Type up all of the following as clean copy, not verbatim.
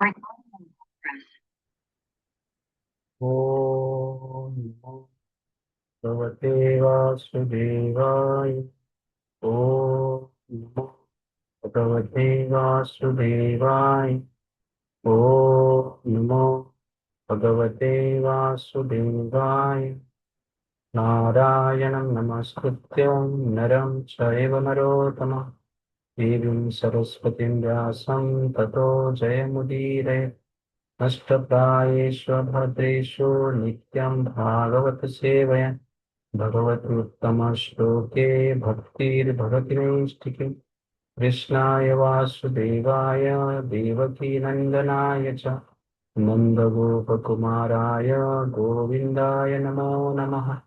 ओम नमो भगवते वासुदेवाय। ओम नमो भगवते वासुदेवाय। ओम नमो भगवते वासुदेवाय। नारायणं नमस्कृत्यं नरं चैव नरोत्तमं देवीं सरस्वतीं व्यासं ततो जयमुदीरये। नष्टप्रायेषु भद्रेषु नित्यं भागवत सेवया भगवत्युत्तमश्लोके भक्तिर्भवति नैष्ठिकी। कृष्णाय वासुदेवाय देवकीनन्दनाय च नन्दगोपकुमाराय गोविन्दाय नमो नमः।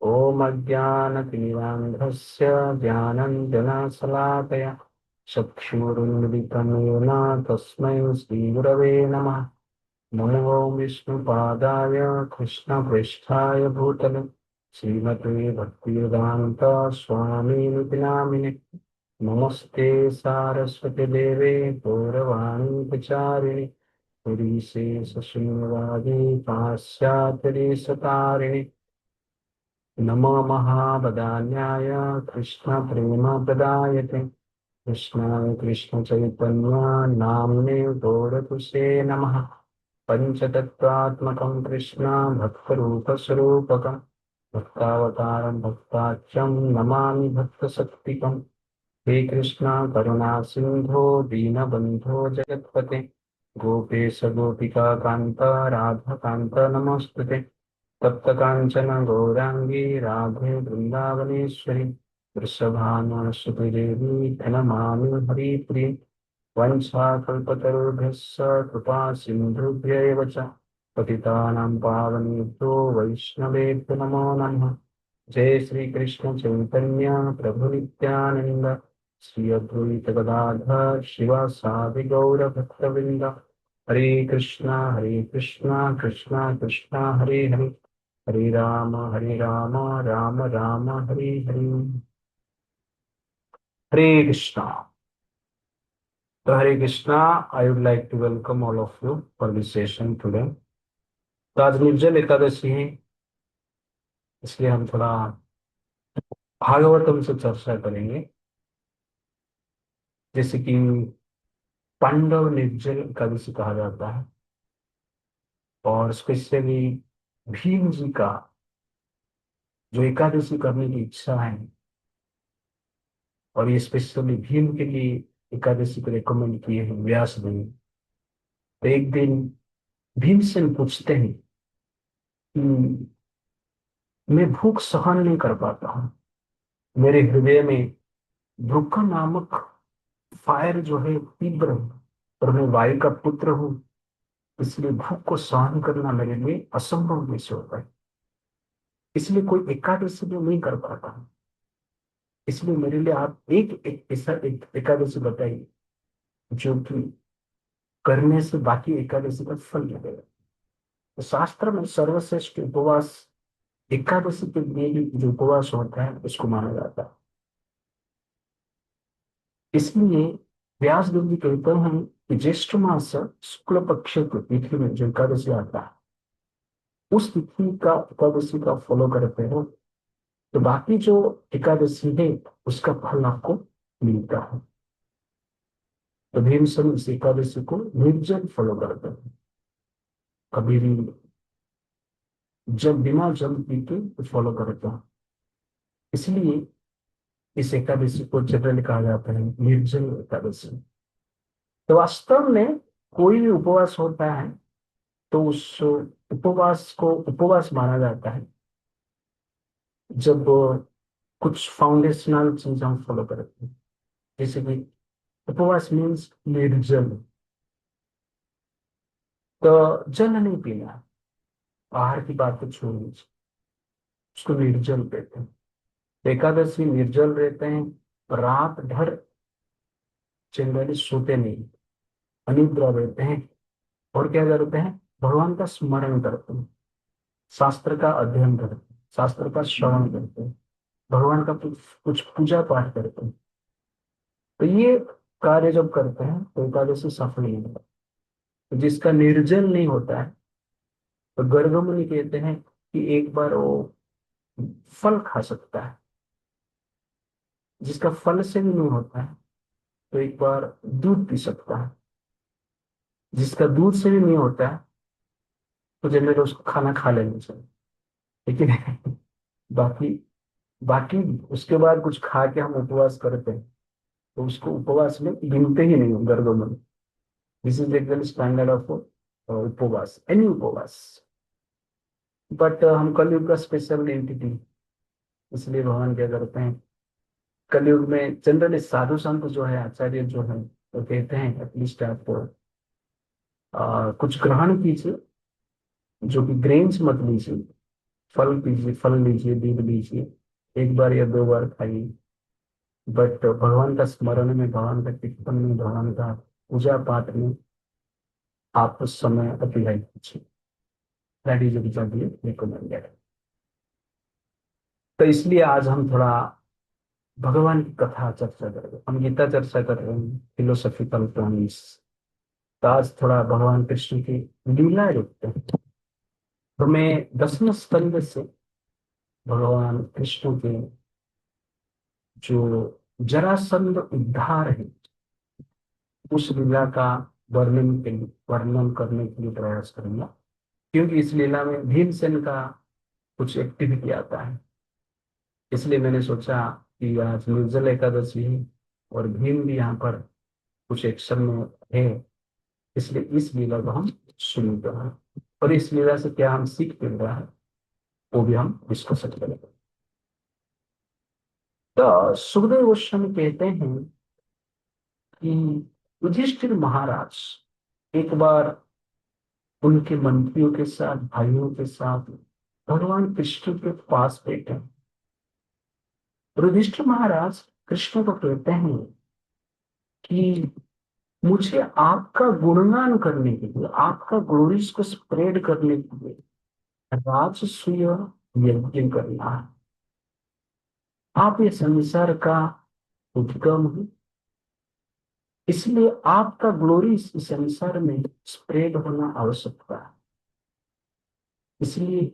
ॐ अज्ञानतिमिरान्धस्य ज्ञानञ्जनशलाकया चक्षुरुन्मिलितं येन तस्मै श्रीगुरवे नमः। नमो विष्णुपादाय कृष्णप्रेष्ठाय भूतले श्रीमते भक्तिवेदान्त स्वामिनिति नामिने। नमस्ते सारस्वती देवे गौरवाणी प्रचारिणे पुरीशेषशून्यवादी पाश्चात्यदेशतारिणे। नमो महावदान्याय कृष्णप्रेमप्रदायते कृष्णाय कृष्णचैतन्य नाम्ने गौरतुसे नमः। पञ्चतत्त्वात्मकं कृष्ण भक्तरूपस्वरूपकं भक्तावतारं भक्ताख्यं नमामि भक्तशक्तिकम्। हे कृष्णा करुणा सिंधो दीनबंधो जगत्पते गोपेश गोपिका कांत राधा कांत नमोस्तुते। तप्त कांचन गौरांगी राधे वृंदावनेश्वरी वृषभानुसुते देवी प्रणमामि हरिप्रिये। वंशाकल्पतरुभ्यश्च कृपा सिन्धुभ्यैव च पतितानां पावनेभ्यो वैष्णवेभ्यो नमो नमः। जय श्री कृष्ण चैतन्य प्रभु नित्यानंद श्री अद्वैत गदाधर शिवासादि गौर भक्तवृंद। हरे कृष्णा कृष्णा कृष्णा हरे हरे हरे राम राम राम हरे हरे। हरे कृष्णा। तो Hare Krishna. I would like to welcome all of you for this session today. तो आज निर्जल एकादशी है, इसलिए हम थोड़ा भागवतम से चर्चा करेंगे। जैसे कि पांडव निर्जल एकादशी कहा जाता है, और स्पेशली भीम जी का जो एकादशी करने की इच्छा है, और ये स्पेशली भीम के लिए एकादशी को रिकमेंड किए हैं व्यास देव। तो एक दिन भीमसेन पूछते हैं कि मैं भूख सहन नहीं कर पाता हूँ, मेरे हृदय में भूख नामक फायर जो है तीव्र है, और मैं वायु का पुत्र हूँ, इसलिए भूख को सहन करना मेरे लिए असंभव जैसे होता है। इसलिए कोई एकादशी में नहीं कर पाता हूँ। इसलिए मेरे लिए आप एक ऐसा एक एकादशी बताइए जो कि करने से बाकी एकादशी का फल मिलेगा। तो शास्त्र में सर्वश्रेष्ठ उपवास एकादशी के लिए भी जो उपवास होता है उसको माना जाता है। इसलिए व्यास देव जी कहते हैं कि ज्येष्ठ मास शुक्ल पक्ष की तिथि में जो एकादशी आता है, उस तिथि का एकादशी का फॉलो करते हो तो बाकी जो एकादशी है उसका फल आपको मिलता है। तो भीमसेन इस एकादशी को निर्जल फॉलो करते हैं, कभी भी जब बिना जल पी के फॉलो करते हैं। इसलिए इस एकादशी को जनरली कहा जाता है निर्जल एकादशी। तो वास्तव में कोई भी उपवास होता है तो उस उपवास को उपवास माना जाता है जब कुछ फाउंडेशनल चीज हम फॉलो करते हैं। जैसे कि उपवास मीन्स निर्जल, तो जल नहीं पीना है, बाहर की बात तो छोड़ दीजिए, उसको निर्जल कहते हैं। एकादशी निर्जल रहते हैं, रात भर जनरली सोते नहीं, अनिद्रा रहते हैं, और क्या करते हैं, भगवान का स्मरण करते हैं, शास्त्र का अध्ययन करते हैं, शास्त्र का श्रवण करते हैं, भगवान का कुछ कुछ पूजा पाठ करते हैं। तो ये कार्य जब करते हैं तो एकादशी सफल नहीं होता। तो जिसका निर्जल नहीं होता है, तो गर्गमुनि कहते हैं कि एक बार वो फल खा सकता है। जिसका फल से भी नहीं होता है, तो एक बार दूध पी सकता है। जिसका दूध से भी नहीं होता है, तो जनरली उसको खाना खा लेना चाहिए। लेकिन बाकी बाकी उसके बाद कुछ खा के हम उपवास करते हैं, तो उसको उपवास में गिनते ही नहीं गर्गमुनि। दिस इज एकदम स्टैंडर्ड ऑफ उपवास, एनी उपवास। बट हम कलयुग का स्पेशल एंटिटी, इसलिए भगवान क्या करते हैं, कलयुग में जनरली साधु संत जो है, आचार्य जो है, तो कहते हैं एटलीस्ट आप कुछ ग्रहण कीजिए, जो कि ग्रेन्स मत लीजिए, फल पीजिए, फल लीजिए, दूध लीजिए, एक बार या दो बार खाइए, बट भगवान का स्मरण में, भगवान का कीर्तन में, भगवान का पूजा पाठ में आप उस समय अतिवाहित कीजिए। That is exactly recommended. तो इसलिए आज हम थोड़ा भगवान की कथा चर्चा करेंगे। हम गीता चर्चा कर रहे हैं, फिलोसफिकल टॉपिक्स। तो आज थोड़ा भगवान कृष्ण की लीला देखते हैं। तो मैं 10वें स्कंद से भगवान कृष्ण के जो जरासंध उद्धार है, उस लीला का वर्णन करने के लिए प्रयास करूंगा। क्योंकि इस लीला में भीमसेन का कुछ एक्टिविटी आता है, इसलिए मैंने सोचा कि आज निर्जल एकादशी है और भीम भी यहाँ पर कुछ एक्शन में है, इसलिए इस लीला को हम सुनते हैं। और इस लीला से क्या हम सीख मिल रहा है, वो भी हम डिस्कस करेंगे। तो सुखदेव गोस्वामी कहते हैं कि युधिष्ठिर महाराज एक बार उनके मंत्रियों के साथ, भाइयों के साथ भगवान कृष्ण के पास बैठे। युधिष्ठिर महाराज कृष्ण को कहते हैं कि मुझे आपका गुणगान करने के लिए, आपका ग्लोरीज को स्प्रेड करने के लिए राजसूय यज्ञ करना है। आप ये संसार का उद्गम है, इसलिए आपका ग्लोरी इस संसार में स्प्रेड होना आवश्यकता है। इसलिए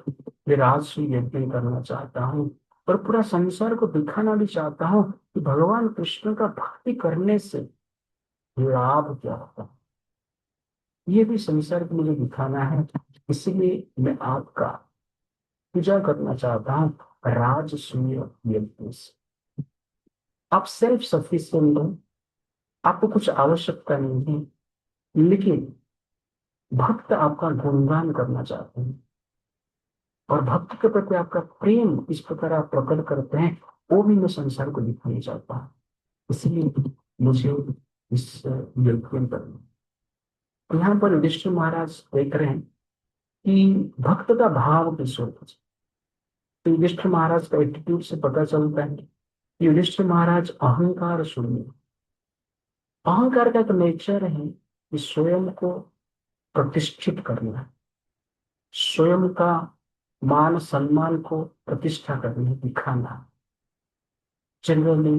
मैं राजसूय यज्ञ करना चाहता हूँ और पूरा संसार को दिखाना भी चाहता हूँ कि भगवान कृष्ण का भक्ति करने से लाभ क्या होता है। ये भी संसार को मुझे दिखाना है, इसलिए मैं आपका पूजा करना चाहता हूँ राजसूय यज्ञ से। आप सेल्फ सफिशिएंट हो, आपको कुछ आवश्यकता नहीं है, लेकिन भक्त आपका गुणगान करना चाहते हैं और भक्त के प्रति आपका प्रेम इस प्रकार आप प्रकट करते हैं, वो भी मैं संसार को दिखाना चाहता हूँ। इसलिए मुझे इस यज्ञ करना। तो यहाँ पर युधिष्ठिर महाराज देख रहे हैं कि भक्त का भाव किस होता है। तो युधिष्ठिर महाराज का एटीट्यूड से पता चलता है कि युधिष्ठिर महाराज अहंकार शून्य। अहंकार का एक नेचर है कि स्वयं को प्रतिष्ठित करना है, स्वयं का मान सम्मान को प्रतिष्ठा करना, दिखाना। जनरली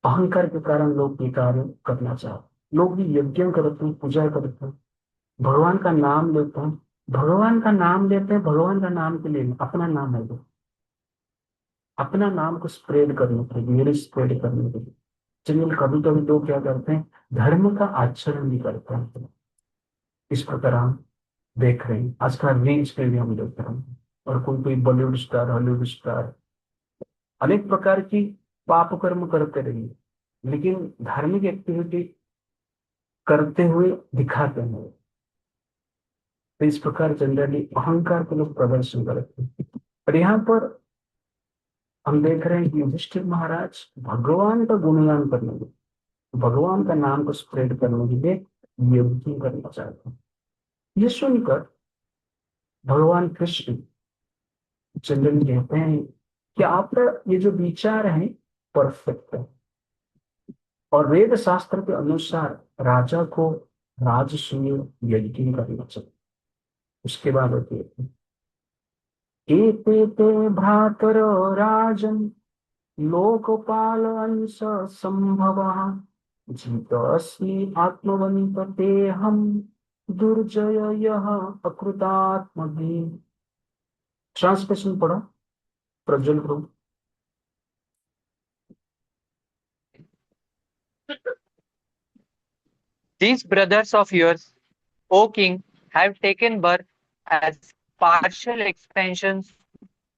अहंकार के कारण लोग ये कार्य करना चाहते, लोग भी यज्ञ करते हैं, पूजा करते हैं, भगवान का नाम लेते हैं। भगवान का नाम लेते हैं, भगवान का नाम के लिए अपना नाम है, वो अपना नाम को स्प्रेड करने के लिए, मेरे स्प्रेड करने के लिए। चलिए कभी कभी लोग क्या करते हैं, धर्म का आचरण भी करते हैं। इस प्रकार हम देख रहे हैं आजकल रील्स पे भी हम देख रहे हैं, और कोई कोई बॉलीवुड स्टार, हॉलीवुड स्टार अनेक प्रकार की पाप कर्म करते रहिए, लेकिन धार्मिक एक्टिविटी करते हुए दिखाते हैं। तो इस प्रकार जनरली अहंकार के लोग प्रदर्शन करते हैं। और यहाँ पर हम देख रहे हैं कि युधिष्ठिर महाराज भगवान का गुणगान करने के, भगवान का नाम को स्प्रेड करने के लिए यज्ञ करना चाहते हैं। ये सुनकर भगवान कृष्ण जनरली कहते हैं कि आपका ये जो विचार है परफेक्ट है, और वेद शास्त्र के अनुसार राजा को राजसूय यज्ञ करना चाहिए। उसके बाद होती है एते ते भ्रातरो राजन लोकपाल अंश संभव जीतोऽस्मि आत्मवन्त तेहम दुर्जय यह अकृतात्मभि। ट्रांसलेशन पढ़ो प्रज्वल प्रभु। These brothers of yours, O king, have taken birth as partial expansions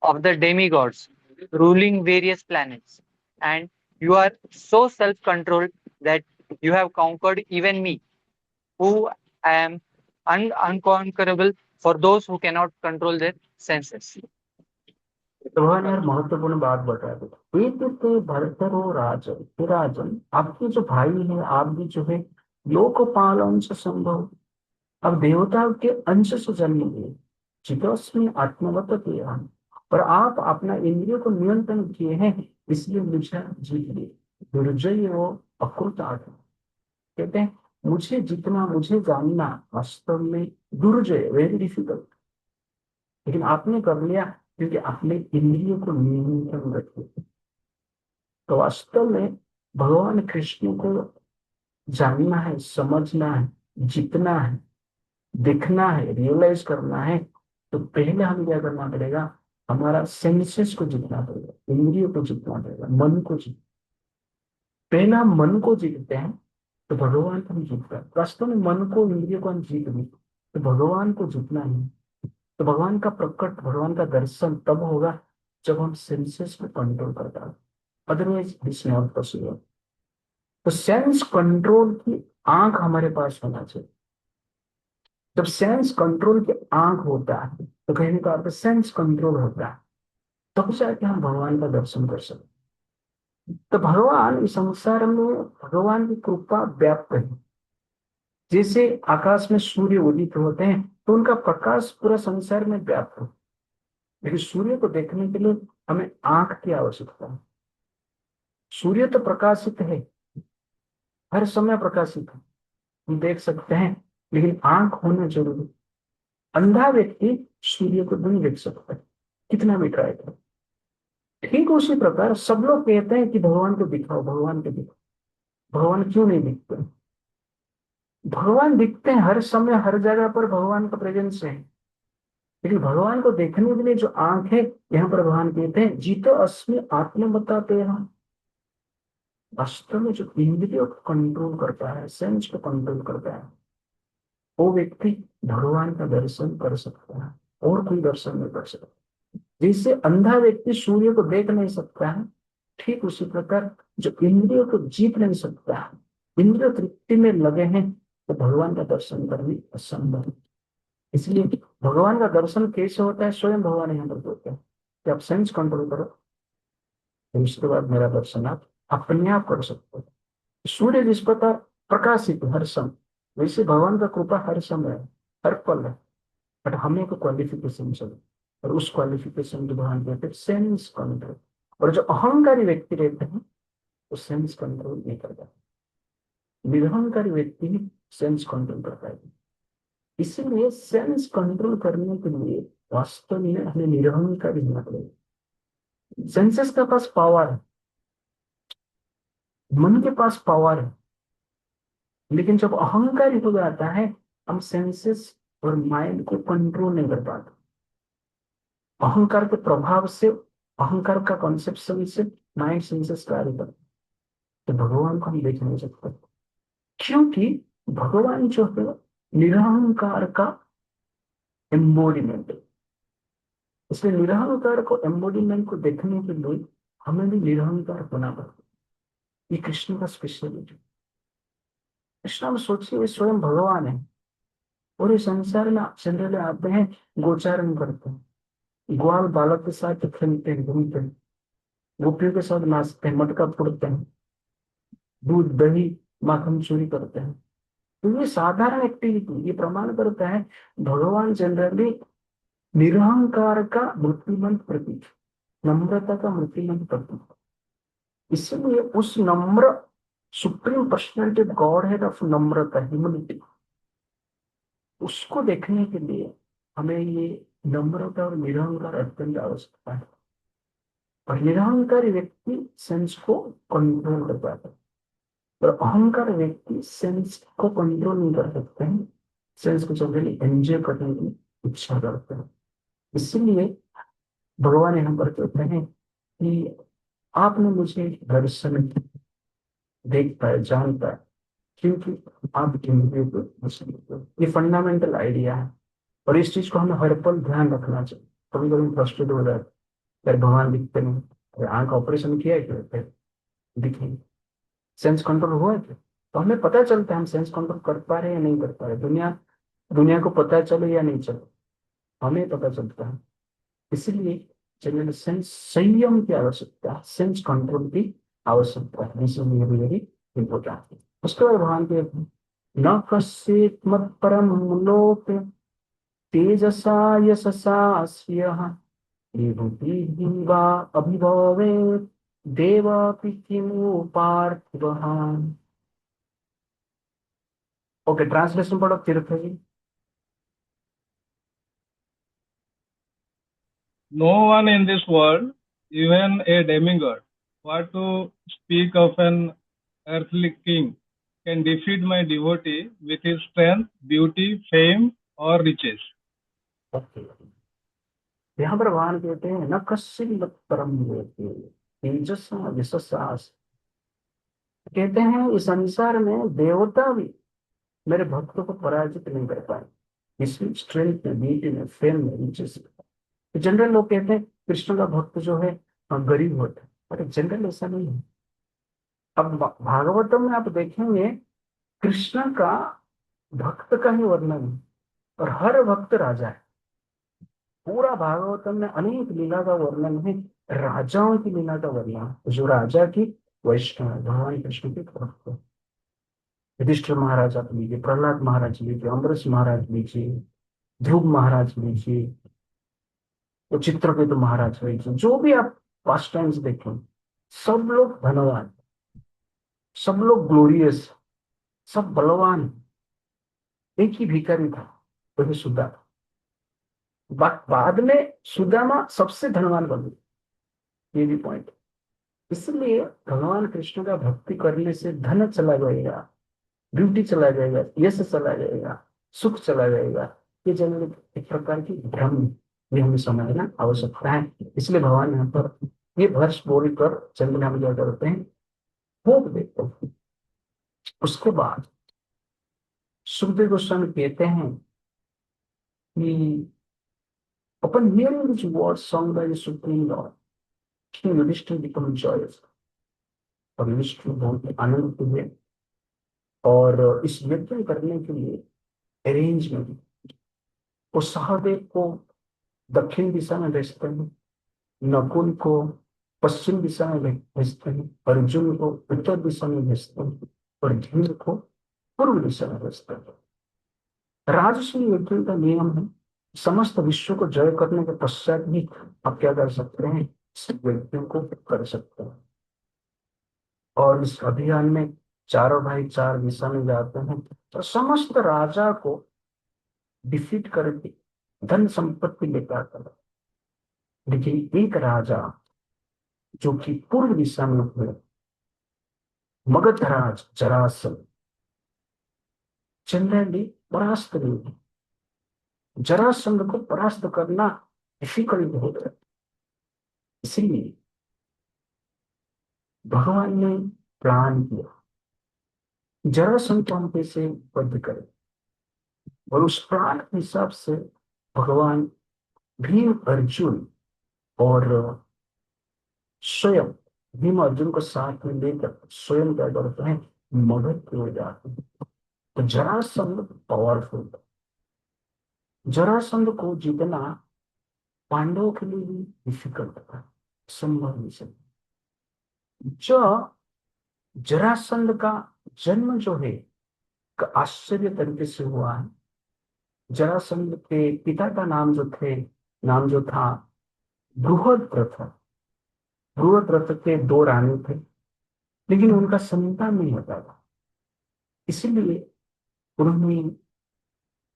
of the demigods ruling various planets. And you are so self controlled that you have conquered even me, who am unconquerable for those who cannot control their senses. तो भगवान यार महत्वपूर्ण बात बता दे। एक तो भरतर हो राजन, हे राजन आपके जो भाई है, आप भी जो है लोकपालन से संभव, अब देवता के अंश से जन्म लिए, चितोस्मी आत्मवत किया, पर आप अपना इंद्रियों को नियंत्रण किए हैं, इसलिए मुझे जीत लिए। दुर्जय वो अकृत आत्मा, कहते हैं मुझे जितना, मुझे जानना वास्तव में दुर्जय, वेरी डिफिकल्ट, लेकिन आपने कर लिया क्योंकि आपने इंद्रियों को नियंत्रण रखे। तो वास्तव में भगवान कृष्ण को जानना है, समझना है, जीतना है, देखना है, रियलाइज करना है, तो पहले हमें क्या करना पड़ेगा, हमारा सेंसेस को जीतना पड़ेगा, इंद्रियों को जीतना पड़ेगा, मन को जीत। पहले हम मन को जीतते हैं तो भगवान को हम जीतते हैं। वास्तव में मन को, इंद्रियों को हम जीत भी तो भगवान को जीतना है। तो भगवान का प्रकट, भगवान का दर्शन तब होगा जब हम सेंसेस को कंट्रोल करता है, अदरवाइज दिस नॉट पॉसिबल। तो सेंस कंट्रोल की आंख हमारे पास होना चाहिए। जब सेंस कंट्रोल की आंख होता है तो कहने का अर्थ सेंस कंट्रोल होता है, तब जाके हम भगवान का दर्शन कर सकते। तो भगवान इस संसार में, भगवान की कृपा व्याप्त है। जैसे आकाश में सूर्य उदित होते हैं तो उनका प्रकाश पूरा संसार में व्याप्त हो, लेकिन सूर्य को देखने के लिए हमें आंख की आवश्यकता है। सूर्य तो प्रकाशित है, हर समय प्रकाशित है, हम देख सकते हैं, लेकिन आंख होना जरूरी। अंधा व्यक्ति सूर्य को नहीं देख सकता, कितना भी ट्राई करे। ठीक उसी प्रकार सब लोग कहते हैं कि भगवान को दिखाओ, भगवान को दिखाओ। भगवान क्यों नहीं दिखते? भगवान दिखते हैं हर समय, हर जगह पर भगवान का प्रेजेंस है, लेकिन भगवान को देखने के लिए जो आंख है, यहाँ पर भगवान कहते हैं जीतो अस्मि आत्म बताते हैं। वास्तव में जो इंद्रियों को कंट्रोल करता है, सेंस को कंट्रोल करता है, वो व्यक्ति भगवान का दर्शन कर सकता है, और कोई दर्शन नहीं कर सकता। जैसे अंधा व्यक्ति सूर्य को देख नहीं सकता है, ठीक उसी प्रकार जो इंद्रियों को जीत नहीं सकता है, इंद्रिय तृप्ति में लगे हैं, तो भगवान का दर्शन करने असंभव है। इसलिए भगवान का दर्शन कैसे होता है, स्वयं भगवान यहाँ पर बोलते हैं कि आप सेंस कंट्रोल करो, तो उसके बाद मेरा दर्शन आप अपने आप कर सकते हो। सूर्य जिस प्रकार प्रकाशित है हर समय, वैसे भगवान का कृपा हर समय है, हर पल है, बट हमें को क्वालिफिकेशन चाहिए, और उस क्वालिफिकेशन को भगवान कहते हैं सेंस कंट्रोल। और जो अहंकारी व्यक्ति रहते हैं वो सेंस कंट्रोल नहीं करता, निरहंकारी व्यक्ति ही सेंस कंट्रोल करता है। इसीलिए सेंस कंट्रोल करने के लिए वास्तव में हमें निरहंकारी होना पड़ेगा। सेंसेस के पास पावर है, मन के पास पावर है, लेकिन जब अहंकारी हो जाता है, हम सेंसेस और माइंड को कंट्रोल नहीं कर पाते। अहंकार के प्रभाव से, अहंकार का कॉन्सेप्शन से माइंड सेंसेस कार्य करते, तो भगवान को हम देख नहीं सकते, क्योंकि भगवान जो है निरहंकार का एम्बोडिमेंट है। इसलिए निरहंकार को, एम्बोडिमेंट को देखने के लिए हमें भी निरहंकार होना पड़ता है। ये कृष्ण का स्पेशलिटी। कृष्ण में सोचिए, ये स्वयं भगवान है, और इस संसार में जनरली आते हैं, गोचारण करते हैं, ग्वाल बालक के साथ खेलते हैं, घूमते हैं, गोपियों के साथ नाचते हैं, मटका फोड़ते हैं, दूध दही माखन चोरी करते हैं। तो ये साधारण एक्टिविटी, ये प्रमाण करता है भगवान जनरली निरहंकार का मूर्तिमंत प्रतीक, नम्रता का मूर्तिमंत प्रतीक। इसलिए उस नम्र supreme personality God head of Namrata, humility, उसको देखने के लिए हमें ये नम्रता और निरहंकार अत्यंत आवश्यकता है। और निरहंकारी व्यक्ति सेंस को कंट्रोल कर पाता है, और अहंकार व्यक्ति सेंस को कंट्रोल नहीं कर सकते हैं, सेंस को जनरली एंजॉय करने की इच्छा करते हैं। इसलिए भगवान यहाँ पर कहते हैं कि आपने मुझे दर्शन देख पाए, जान पाए, क्योंकि आप इंद्रियों को वश में हो। ये फंडामेंटल आइडिया है और इस चीज को हमें हर पल ध्यान रखना चाहिए। कभी कभी फ्रस्ट्रेट हो जाए, फिर भगवान दिखते नहीं, अरे आंख ऑपरेशन किया है क्या, फिर दिखेंगे, सेंस कंट्रोल हुआ है क्या, तो हमें पता चलता है हम सेंस कंट्रोल कर पा रहे हैं या नहीं कर पा रहे। दुनिया दुनिया को पता चले या नहीं चले, हमें पता चलता है। इसलिए जनरल सेंस संयम की आवश्यकता है, सेंस कंट्रोल की आवश्यकता है, इसलिए वेरी इंपॉर्टेंट है। उसके बाद भगवान के न कश्चित मत परम लोक तेजसा यशसा स्यः विभूतिः वा अभिभवेत् देवापि किमु पार्थिवः। ओके, ट्रांसलेशन पढ़ो तीर्थ जी। No one in this world, even a demigod, what to speak of an earthly king, can defeat my devotee with his strength, beauty, fame, or riches. Okay, यहाँ पर भगवान कहते हैं न कश्चित मत परम लोके तेजसा यशसा। कहते हैं इस संसार में देवता भी मेरे भक्तों को पराजित नहीं कर पाए, इसमें स्ट्रेंथ में, ब्यूटी में, फेम में, रिचेस में। जनरल लोग कहते हैं कृष्ण का भक्त जो है गरीब होता है, पर जनरल ऐसा नहीं है। अब भागवतम में आप देखेंगे कृष्ण का भक्त का ही वर्णन है और हर भक्त राजा है। पूरा भागवतम में अनेक लीला का वर्णन है, राजाओं की लीला का वर्णन है। जो राजा की वैष्णव है, भगवान कृष्ण के भक्त है। युधिष्ठिर महाराज आप लीजिए, प्रहलाद महाराज लीजिए, अम्बरीश महाराज लीजिए, ध्रुव महाराज लीजिए, तो चित्रकेतु महाराज लीजिए, जो भी आप पास्ट टाइम्स देखें, सब लोग धनवान, सब लोग ग्लोरियस, सब बलवान। एक ही भिखारी था, वही सुदामा। बाद में सुदामा सबसे धनवान बन गया, ये भी पॉइंट। इसलिए भगवान कृष्ण का भक्ति करने से धन चला जाएगा, ब्यूटी चला जाएगा, यश चला जाएगा, सुख चला जाएगा, ये जनरल एक प्रकार की भ्रम है। ये हमें समझना आवश्यकता है। इसलिए भगवान यहाँ पर ये वर्ष बोलकर जनरल हम क्या करते हैं, होप देते हैं। उसके बाद सुखदेव गोस्वामी कहते हैं कि upon hearing these words sung by the Supreme Lord, King Yudhishthira became joyous। और युधिष्ठिर बहुत आनंदित हुए और इस यज्ञ करने के लिए अरेंजमेंट, वो सहदेव को दक्षिण दिशा में भेजते हैं, नकुल को पश्चिम दिशा में भेजते हैं, अर्जुन को उत्तर दिशा में भेजते हैं और धीर को पूर्व दिशा में भेजते हैं। राजसूय यज्ञ का नियम है समस्त विश्व को जय करने के पश्चात भी आप क्या कर सकते हैं, इस यज्ञ को कर सकते हैं। और इस अभियान में चारों भाई चार दिशा में जाते हैं तो समस्त राजा को डिफीट करके धन संपत्ति लेकर आता है। लेकिन एक राजा जो कि पूर्व दिशा में हुए, मगधराज जरासंध, जनरली परास्त नहीं है। जरासंध को परास्त करना डिफिकल्ट होता है। इसलिए भगवान ने प्लान किया जरासंध को हम कैसे वध करें, और उस प्लान के हिसाब से भगवान भीम अर्जुन और स्वयं भीम अर्जुन को साथ में लेकर स्वयं क्या करते हैं, मगध की ओर जाते हैं। तो जरासंध पावरफुल था, जरासंध को जीतना पांडवों के लिए भी डिफिकल्ट था, संभव नहीं था। जो जरासंध का जन्म जो है आश्चर्य तरीके से हुआ है। जरासंध के पिता का नाम जो था बृहद्रथ। बृहद्रथ के दो रानी थे, लेकिन उनका संतान नहीं होता था। इसलिए उन्होंने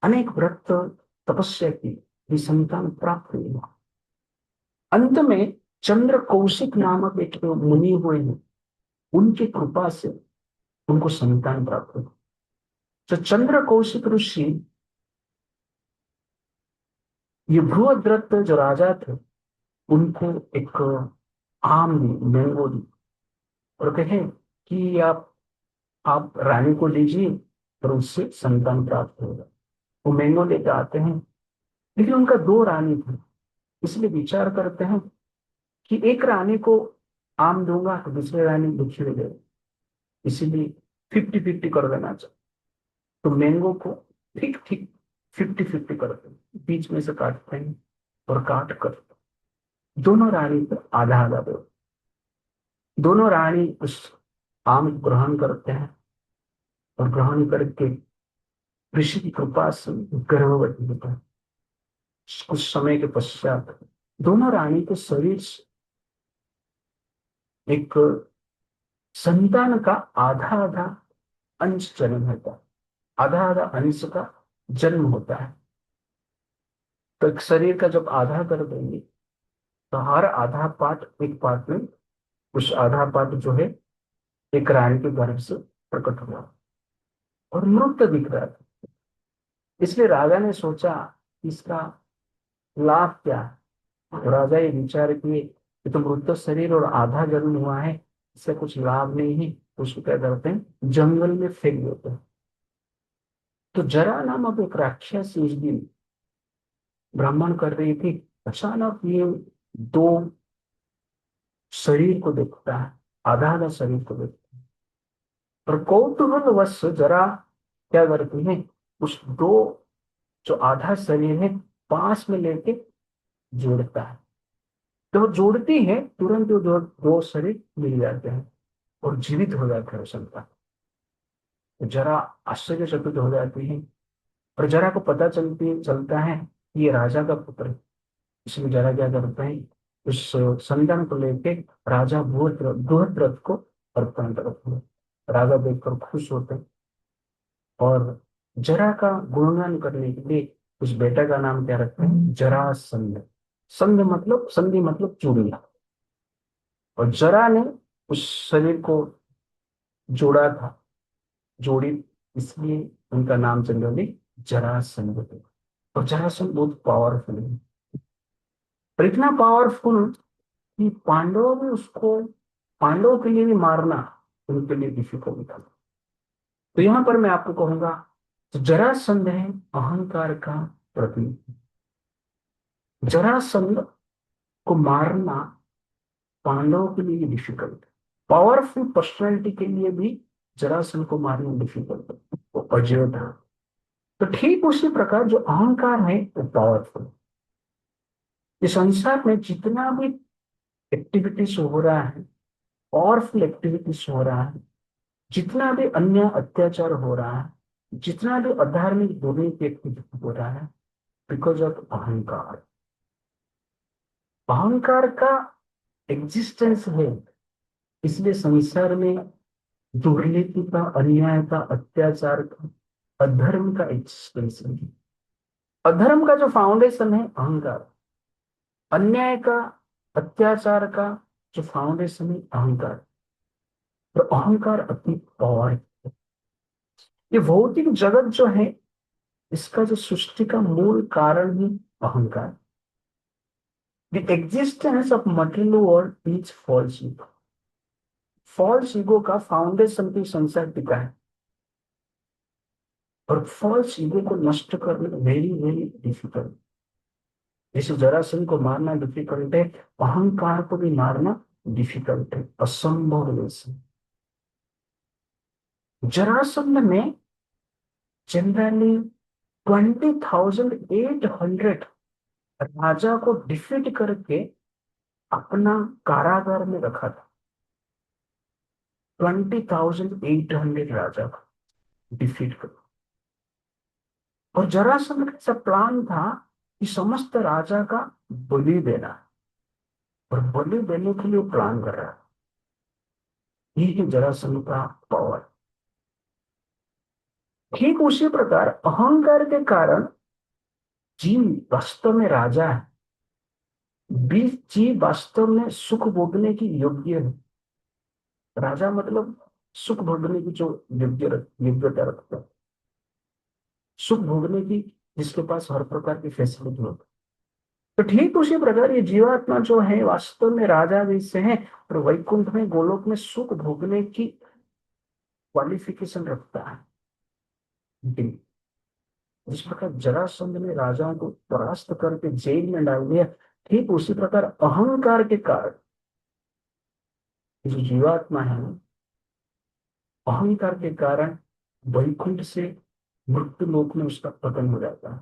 अनेक व्रत तपस्या की, भी संतान प्राप्त नहीं हुआ। अंत में चंद्र कौशिक नामक एक मुनि हुए हैं, उनकी कृपा से उनको संतान प्राप्त हुई। तो चंद्र कौशिक ऋषि ये बृहद्रथ जो राजा थे, उनको एक आम दी, मैंगो दी, और कहे कि आप रानी को दीजिए और उससे संतान प्राप्त होगा। वो मैंगो लेकर आते हैं, लेकिन उनका दो रानी थी, इसलिए विचार करते हैं कि एक रानी को आम दूंगा तो दूसरी रानी दुखी हो जाएगी, इसीलिए 50-50 कर देना चाहिए। तो मैंगो को ठीक ठीक 50-50 करते हैं, बीच में से काटते हैं और काट कर दोनों रानी को आधा आधा दो। दोनों रानी उस आम को ग्रहण करते हैं और ग्रहण करके ऋषि की कृपा से गर्भवती होता है। कुछ समय के पश्चात दोनों रानी के शरीर से एक संतान का आधा आधा अंश जन्म होता है, आधा आधा अंश का जन्म होता है। तो एक शरीर का जब आधा कर देंगे तो हर आधा पार्ट एक पार्ट में, उस आधा पार्ट जो है एक रानी के गर्भ से प्रकट हुआ और मृत दिख रहा था। इसलिए राजा ने सोचा इसका लाभ क्या है। तो राजा ये विचार किए कि तो मृत शरीर और आधा जन्म हुआ है, इसका कुछ लाभ नहीं है, तो उसको क्या करते हैं, जंगल में फेंक देते हैं। तो जरा नामक एक राक्षस उस दिन भ्रमण कर रही थी, अचानक ये दो शरीर को देखता है, आधा आधा शरीर को देखता है, और कौतूहलवश जरा क्या करती है, उस दो जो आधा शरीर है पास में लेके जोड़ता है। तो वो जोड़ती है, तुरंत वो दो शरीर मिल जाते हैं और जीवित हो जाते हैं संतान। तो जरा आश्चर्यचकित हो जाती है और जरा को पता चलता है कि ये राजा का पुत्र है। इसमें जरा क्या करता है, उस संतान को लेके राजा बृहद्रथ को अर्पण करते हैं। राजा देखकर खुश होते हैं और जरा का गुणगान करने के लिए उस बेटा का नाम क्या रखते हैं, जरासंध। संधि मतलब चूड़िया। और जरा ने उस शरीर को जोड़ा था, जोड़ी, इसलिए उनका नाम जनरली जरासंध थे। और जरासंध बहुत पावरफुल है, और इतना पावरफुल कि पांडवों के लिए भी मारना उनके लिए डिफिकल्ट था। तो यहां पर मैं आपको कहूंगा, तो जरासंध है अहंकार का प्रतीक। जरासंध को मारना पांडवों के लिए डिफिकल्ट है, पावरफुल पर्सनैलिटी के लिए भी जरासंध को मारना डिफिकल्ट है, वो अजय था। तो ठीक उसी प्रकार जो अहंकार है वो पावरफुल। इस संसार में जितना भी एक्टिविटीज हो रहा है, पावरफुल एक्टिविटीज हो रहा है, जितना भी अन्य अत्याचार हो रहा है, जितना भी अधार्मिक दुर्नीति एक्टिविटी हो रहा है, बिकॉज ऑफ अहंकार। अहंकार का एग्जिस्टेंस है, इसलिए संसार में दुर्नीति का, अन्याय का, अत्याचार का, अधर्म का एग्जिस्टेंस है। अधर्म का जो फाउंडेशन है अहंकार, अन्याय का, अत्याचार का जो फाउंडेशन है अहंकार। तो अहंकार अति पावर है। ये भौतिक जगत जो है, इसका जो सृष्टि का मूल कारण ही अहंकार। The existence of material world is false ego. False ego का फाउंडेशन भी संसार टिका है, और फॉल्स ईगो को नष्ट करना वेरी वेरी डिफिकल्ट। जैसे जरासंध को मारना डिफिकल्ट है, अहंकार को भी मारना डिफिकल्ट है, असंभव जैसे। जरासंध में जनरली 20,800 राजा को डिफीट करके अपना कारागार में रखा था। 20,800 राजा को डिफीट कर। और जरासंध का ऐसा प्लान था कि समस्त राजा का बलि देना, और बलि देने के लिए प्लान कर रहा है। ये है जरासंध का पावर। ठीक उसी प्रकार अहंकार के कारण जीव वास्तव में राजा है, जीव वास्तव में सुख भोगने की योग्य है। राजा मतलब सुख भोगने की जो योग्यता रखता है, सुख भोगने की, जिसके पास हर प्रकार की फैसिलिटी होती है। तो ठीक उसी प्रकार ये जीवात्मा जो है वास्तव में राजा जैसे है, और वैकुंठ में गोलोक में सुख भोगने की क्वालिफिकेशन रखता है। लेकिन जिस प्रकार जरासंध ने राजाओं को परास्त करके जेल में डाल दिया, ठीक उसी प्रकार अहंकार के कारण जो जीवात्मा है, अहंकार के कारण वैकुंठ से मृत्यु लोक में उसका पतन हो जाता है,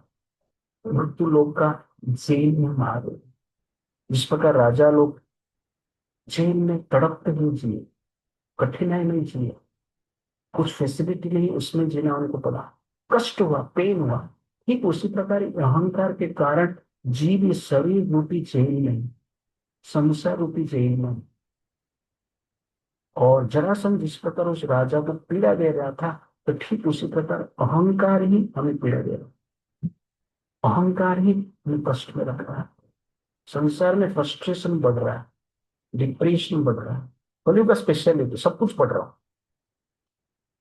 मृत्यु लोक का जेल में मार। जिस प्रकार राजा लोग जेल में तड़पते हुए जिए, कठिनाई में जिए, कुछ फैसिलिटी नहीं उसमें जीना उनको पड़ा, कष्ट हुआ, पेन हुआ, ठीक उसी प्रकार अहंकार के कारण जीव ये शरीर रूपी जेल में, संसार रूपी जेल में। और जरासंध जिस प्रकार उस राजा को पीड़ा दे रहा था, तो ठीक उसी प्रकार अहंकार ही हमें पीड़ा दे रहा है, अहंकार ही हमें कष्ट में रख रहा है। संसार में फ्रस्ट्रेशन बढ़ रहा है, डिप्रेशन बढ़ रहा है। कलयुग का स्पेशलिटी सब कुछ बढ़ रहा है।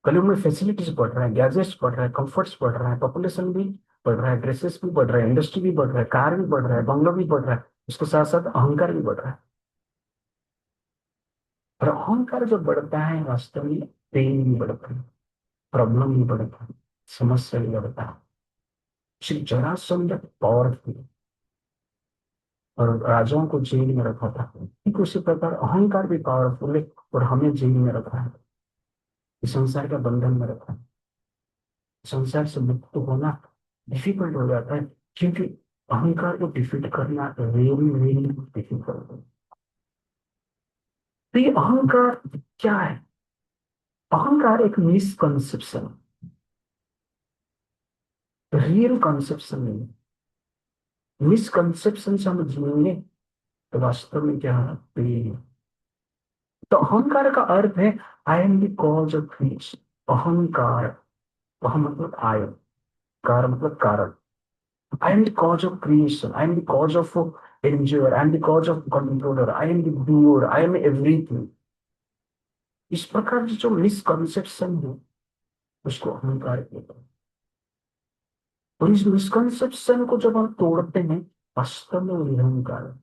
कलयुग में फैसिलिटीज बढ़ रहा है, गैजेट्स बढ़ रहा है, कंफर्ट्स बढ़ रहा है, पॉपुलेशन भी बढ़ रहा है, ड्रेसेस भी बढ़ रहा है, इंडस्ट्री भी बढ़ रहा है, कार भी बढ़ रहा है, बंगलो भी बढ़ रहा है, उसके साथ साथ अहंकार भी बढ़ रहा है। और अहंकार जो बढ़ता है वास्तव में पेन भी बढ़ता है, प्रॉब्लम भी बढ़ता है, समस्या भी बढ़ता है। श्री जरासंध पावरफुल और राजाओं को जेल में रखा था, ठीक उसी प्रकार अहंकार भी पावरफुल है और हमें जेल में रखा है, इस संसार का बंधन में रखा है। संसार से मुक्त होना डिफिकल्ट हो जाता है, क्योंकि अहंकार को डिफीट करना रियली रियली डिफिकल्ट है। तो ये अहंकार क्या है? अहंकार एक मिसकंसेप्शन, रियल कंसेप्शन नहीं। मिसकंसेप्शन से हम जिएंगे तो वास्तव में क्या है, पेन। तो अहंकार का अर्थ है I am the cause of things. अहंकार, वह मतलब आई, कार मतलब कारण। I am the cause of creation. I am the cause of enjoyer. I am the cause of controller. I am the doer. I am everything. इस प्रकार की जो misconception है उसको अहंकार कहते हैं। और इस मिसकंसेप्शन को जब हम तोड़ते हैं, वास्तव में वो अहंकार है।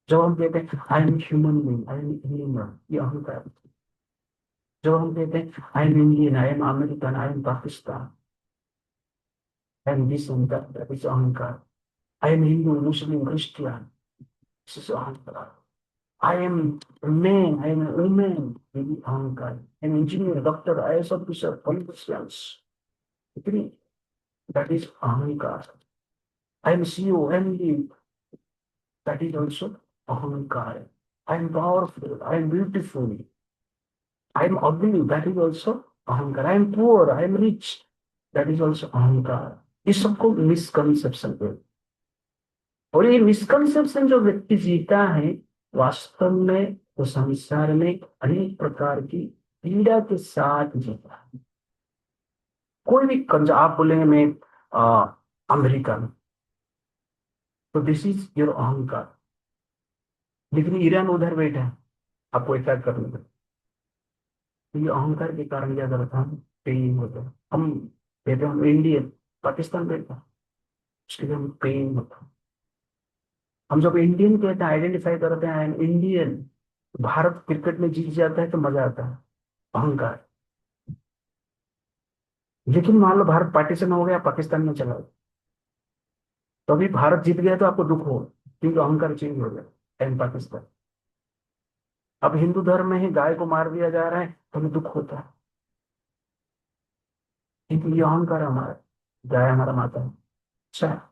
जब हम कहते हैं I am human being, I am human, ये अहंकार है। जब हम कहते हैं I am Indian, I am American, I am Pakistan, I am this and that, is अहंकार। I am Hindu, Muslim, Christian, this is अहंकार। I am a man, I am a woman, maybe अहंकार, an engineer, doctor, IAS officer, politicians, agree, that is अहंकार। I am CEO, MD, that is also अहंकार। I am powerful, I am beautiful, I am ugly, that is also अहंकार। I am poor, I am rich, that is also अहंकार। इस सबको misconception है। और ये misconception जो व्यक्ति जीता है, वास्तव में तो संसार में अनेक प्रकार की पीड़ा के साथ जीता है। कोई भी आप बोलेंगे मैं अमेरिका में, तो दिस इज योर अहंकार। लेकिन ईरान उधर बैठा है आपको अटैक करने का, तो ये अहंकार के कारण क्या करता है, पेन होता है। हम कहते हैं हम इंडियन, पाकिस्तान बैठा है, उसके लिए हम पेन होता है। हम जब इंडियन कहते हैं, आइडेंटिफाई करते हैं इंडियन, भारत क्रिकेट में जीत जाता है तो मजा आता है, अहंकार। लेकिन मान लो भारत पार्टीशन हो गया, पाकिस्तान में चला गया, तो अभी भारत जीत गया तो आपको दुख हो, क्योंकि अहंकार चेंज हो गया एंड पाकिस्तान। अब हिंदू धर्म में ही गाय को मार दिया जा रहा है तो हमें दुख होता है, क्योंकि ये अहंकार है हमारा, गाय हमारा माता है। अच्छा,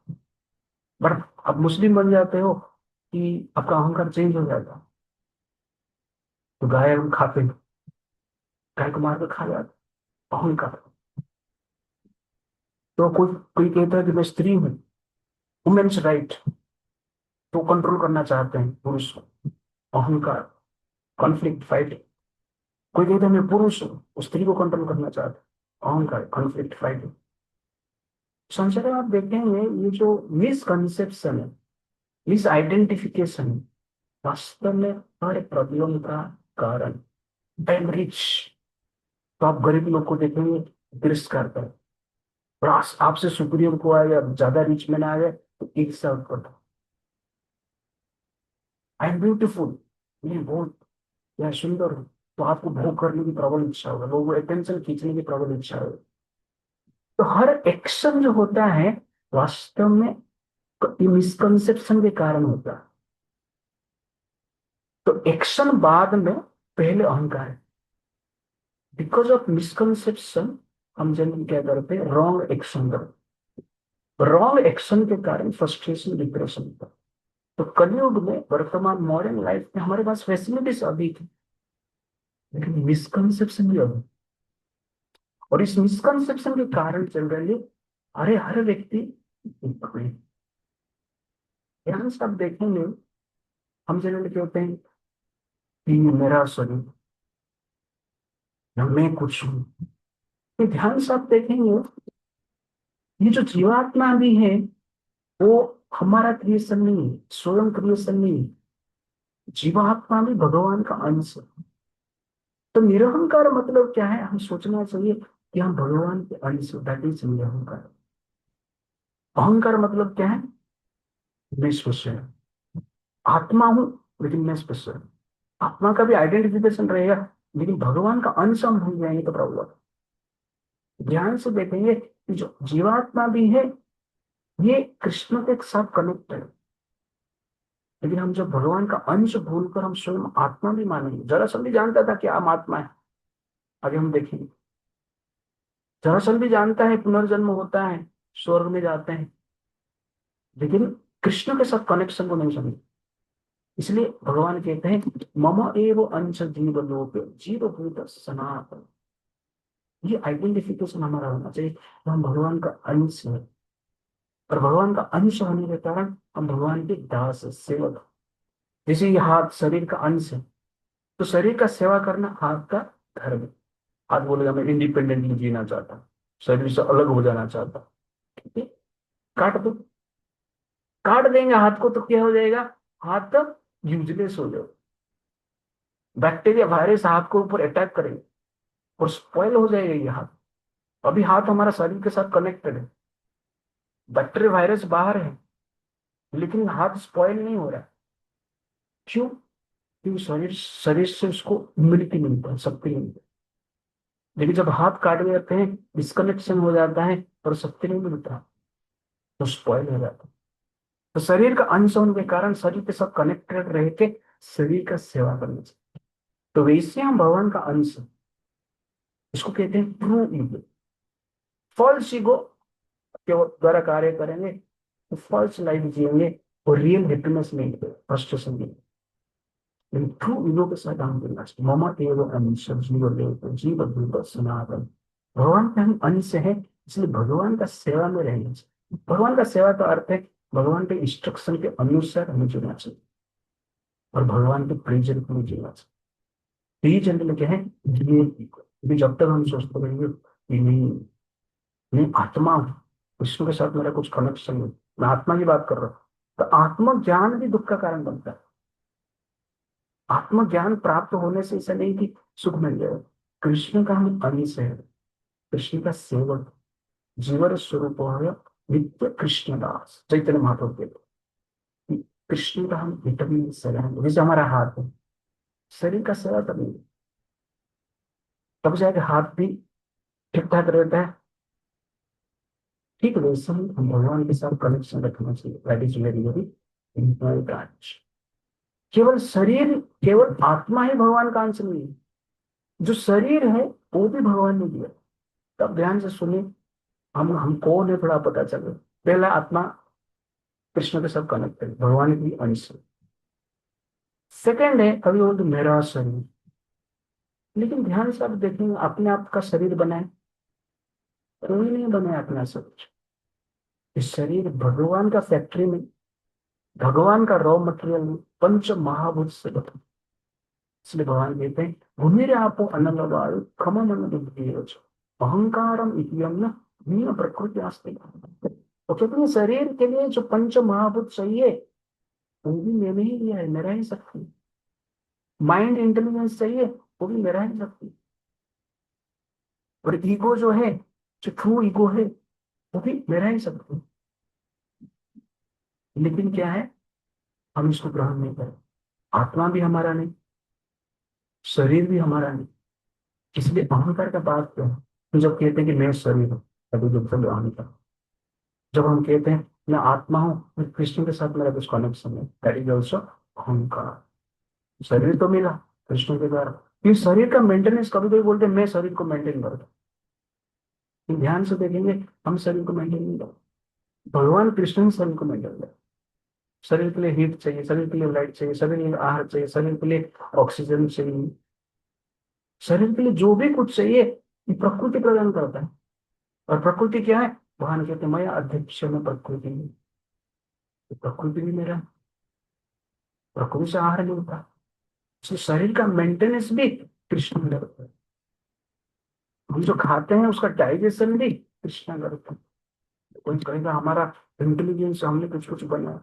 बट अब मुस्लिम बन जाते हो कि आपका अहंकार चेंज हो जाता है, तो गाय हम खाते हैं, गाय को मार कर खा जाते, अहंकार। तो कोई कोई कहता है कि मैं स्त्री हूँ, वुमेन्स राइट, तो कंट्रोल करना चाहते हैं पुरुष को, अहंकार, कॉन्फ्लिक्ट, फाइटिंग। कोई कहता है मैं पुरुष हूँ, स्त्री को कंट्रोल करना चाहते हैं, अहंकार, कॉन्फ्लिक्ट, फाइटिंग। संसार में आप देखेंगे ये जो मिसकंसेप्शन है, मिस आइडेंटिफिकेशन है, वास्तव में हर प्रॉब्लम का कारण। आई एम रिच, तो आप गरीब लोग को देखेंगे तिरस्कार करें, और आपसे सुप्रीम को आए या ज्यादा रिच मैन आ गए तो एक साथ पढ़ो, आई एम ब्यूटीफुल, मैं बहुत या सुंदर हूँ, तो आपको भोग करने की प्रबल इच्छा होगा, लोगों को अटेंशन खींचने की प्रबल इच्छा होगी। तो हर एक्शन जो होता है वास्तव में मिसकंसेप्शन के कारण होता है। तो एक्शन बाद में, पहले अहंकार है। बिकॉज ऑफ मिसकंसेप्शन हम जनरली क्या करते हैं, रॉन्ग एक्शन करते हैं। रॉन्ग एक्शन के कारण फ्रस्ट्रेशन, डिप्रेशन होता है। तो कलयुग में, वर्तमान मॉडर्न लाइफ में हमारे पास फैसिलिटीज अधिक है, लेकिन मिसकंसेप्शन भी अधिक। और इस मिसकंसेप्शन के कारण चल रही है, अरे हर व्यक्ति ध्यान से आप देखेंगे, हम जनरली कहते हैं कि मेरा शरीर या मैं कुछ हूँ। ये ध्यान से आप देखेंगे, ये जो जीवात्मा भी है वो हमारा क्रिएशन नहीं है, स्वयं क्रिएशन नहीं है। जीवात्मा भी भगवान का अंश है। तो निरहंकार मतलब क्या है, हम सोचना चाहिए कि हम भगवान के अंश, दैट इज निरहंकार। अहंकार मतलब क्या है, मैं स्पेशल आत्मा हूं, लेकिन मैं स्पेशल। आत्मा का भी आइडेंटिफिकेशन रहेगा, लेकिन भगवान का अंश हम भूल जाएंगे तो प्रॉब्लम। ध्यान से देखेंगे कि जो जीवात्मा भी है ये कृष्ण के साथ कनेक्टेड है, लेकिन हम जब भगवान का अंश भूलकर हम स्वयं आत्मा भी मानेंगे। जरासंध भी जानता था कि हम आत्मा है, आगे हम देखेंगे। जरासंध भी जानता है पुनर्जन्म होता है, स्वर्ग में जाते हैं, लेकिन कृष्ण के साथ कनेक्शन को नहीं समझे। इसलिए भगवान कहते हैं मम एव अंश जीव लोक जीव भूत सनातन। ये आइडेंटिफिकेशन हमारा होना चाहिए कि हम भगवान का अंश है, और भगवान का अंश होने के कारण हम भगवान के दास सेवक। जैसे ये हाथ शरीर का अंश है, तो शरीर का सेवा करना हाथ का धर्म है। हाथ बोलेगा मैं इंडिपेंडेंटली जीना चाहता हूँ, शरीर से अलग हो जाना चाहता हूँ, ठीक है, काट दो। काट देंगे हाथ को तो क्या हो जाएगा, हाथ तक यूजलेस हो जाएगा। बैक्टीरिया वायरस हाथ को ऊपर अटैक करेंगे और स्पॉइल हो जाएगा ये हाथ। अभी हाथ हमारा शरीर के साथ कनेक्टेड है, बैक्टीरिया वायरस बाहर है, लेकिन हाथ स्पॉइल नहीं हो रहा है। क्यों? क्योंकि शरीर शरीर से उसको इम्यूनिटी मिलता है, शक्ति मिलती है। लेकिन जब हाथ काट देते हैं, डिस्कनेक्शन हो जाता है और शक्ति नहीं मिलता, तो स्पॉइल हो जाता है। तो शरीर का अंश होने के कारण शरीर के साथ कनेक्टेड रह के शरीर का सेवा करना चाहिए। तो वैसे हम भगवान का अंश हैं। इसको कहते हैं ट्रू ईगो। फॉल्स ईगो के द्वारा कार्य करेंगे तो फॉल्स लाइफ जिएंगे और रियल हैप्पीनेस नहीं मिलेगा, फ्रस्ट्रेशन नहीं। लेकिन ट्रू ईगो के साथ हम करना चाहिए। मम एव अंश जीव लोक जीव भूत सनातन। भगवान के हम अंश है, इसलिए भगवान का सेवा में रहना चाहिए। भगवान का सेवा का अर्थ है भगवान के इंस्ट्रक्शन के अनुसार हमें जीना चाहिए और भगवान के प्रेजेंट में जीना चाहिए। यही जनरल क्या है, ये अभी जब तक हम सोचते रहेंगे कि नहीं मैं आत्मा हूँ, विष्णु के साथ मेरा कुछ कनेक्शन नहीं, मैं आत्मा की बात कर रहा हूँ, तो आत्मज्ञान भी दुख का कारण बनता है। आत्मज्ञान प्राप्त होने से ऐसा नहीं कि सुख मिल जाए। कृष्ण का हम अंश है, कृष्ण का सेवक, जीवन स्वरूप है नित्य कृष्णदास। चैतन्य महाप्रभु के कृष्ण का हम विटामिन सेवन, जैसे हमारा हाथ है, शरीर का सेवा करेंगे तब जाके हाथ भी ठीक ठाक रहता है। ठीक वैसे ही हम भगवान के साथ कनेक्शन रखना चाहिए। That is very very important. केवल शरीर, केवल आत्मा ही भगवान का अंश नहीं है, जो शरीर है वो भी भगवान ने दिया। तब ध्यान से सुनिए, हम कौन है थोड़ा पता चले। पहला, आत्मा कृष्ण के साथ कनेक्टेड, भगवान की अंश। सेकंड है, कभी बोलते मेरा शरीर, लेकिन ध्यान से आप देखेंगे अपने आप का शरीर बनाए, कोई नहीं बनाया अपना शरीर। इस शरीर भगवान का फैक्ट्री में, भगवान का रॉ मटेरियल में, पंच महाभूत से बना। इसलिए भगवान कहते हैं भूमि आपो अनल वायु खम मन बुद्धि अहंकारम इतियम न हीन प्रकृति आस्ते। तो कहते हैं शरीर के लिए जो पंच महाभूत चाहिए वो भी मैंने ही दिया है, मेरा ही शक्ति। माइंड इंटेलिजेंस चाहिए, वो भी मेरा ही शक्ति। और ईगो जो है, जो ट्रू ईगो है, वो भी मेरा ही शक्ति। लेकिन क्या है, हम इसको ग्रहण नहीं करें। आत्मा भी हमारा नहीं, शरीर भी हमारा नहीं। इसलिए अहंकार का बात क्या है? हम जब कहते हैं कि मैं शरीर हूँ, तभी जब तक अहंकार। जब हम कहते हैं मैं आत्मा हूँ, मैं कृष्ण के साथ मेरा कुछ कनेक्शन है, दैट इज ऑल्सो अहंकार। शरीर तो मिला कृष्ण के द्वारा। ये शरीर का मेंटेनेंस, कभी कभी बोलते हैं मैं शरीर को मेंटेन करता हूँ, ध्यान से देखेंगे हम शरीर को मेंटेन नहीं करते। भगवान कृष्ण ही शरीर को मेंटेन करते। शरीर के लिए हीट चाहिए, शरीर के लिए लाइट चाहिए, शरीर के लिए आहार चाहिए, शरीर के लिए ऑक्सीजन चाहिए, शरीर के लिए जो भी कुछ चाहिए ये प्रकृति प्रदान करता है। और प्रकृति क्या है? भगवान कहते हैं मैं अध्यक्ष में प्रकृति में। तो प्रकृति भी मेरा, प्रकृति से आहार मिलता है। तो शरीर का मेंटेनेंस भी कृष्ण करता है। हम जो खाते हैं उसका डाइजेशन भी कृष्ण करता है। कोई कहेगा हमारा इंटेलिजेंस, हमने कुछ कुछ बनाया,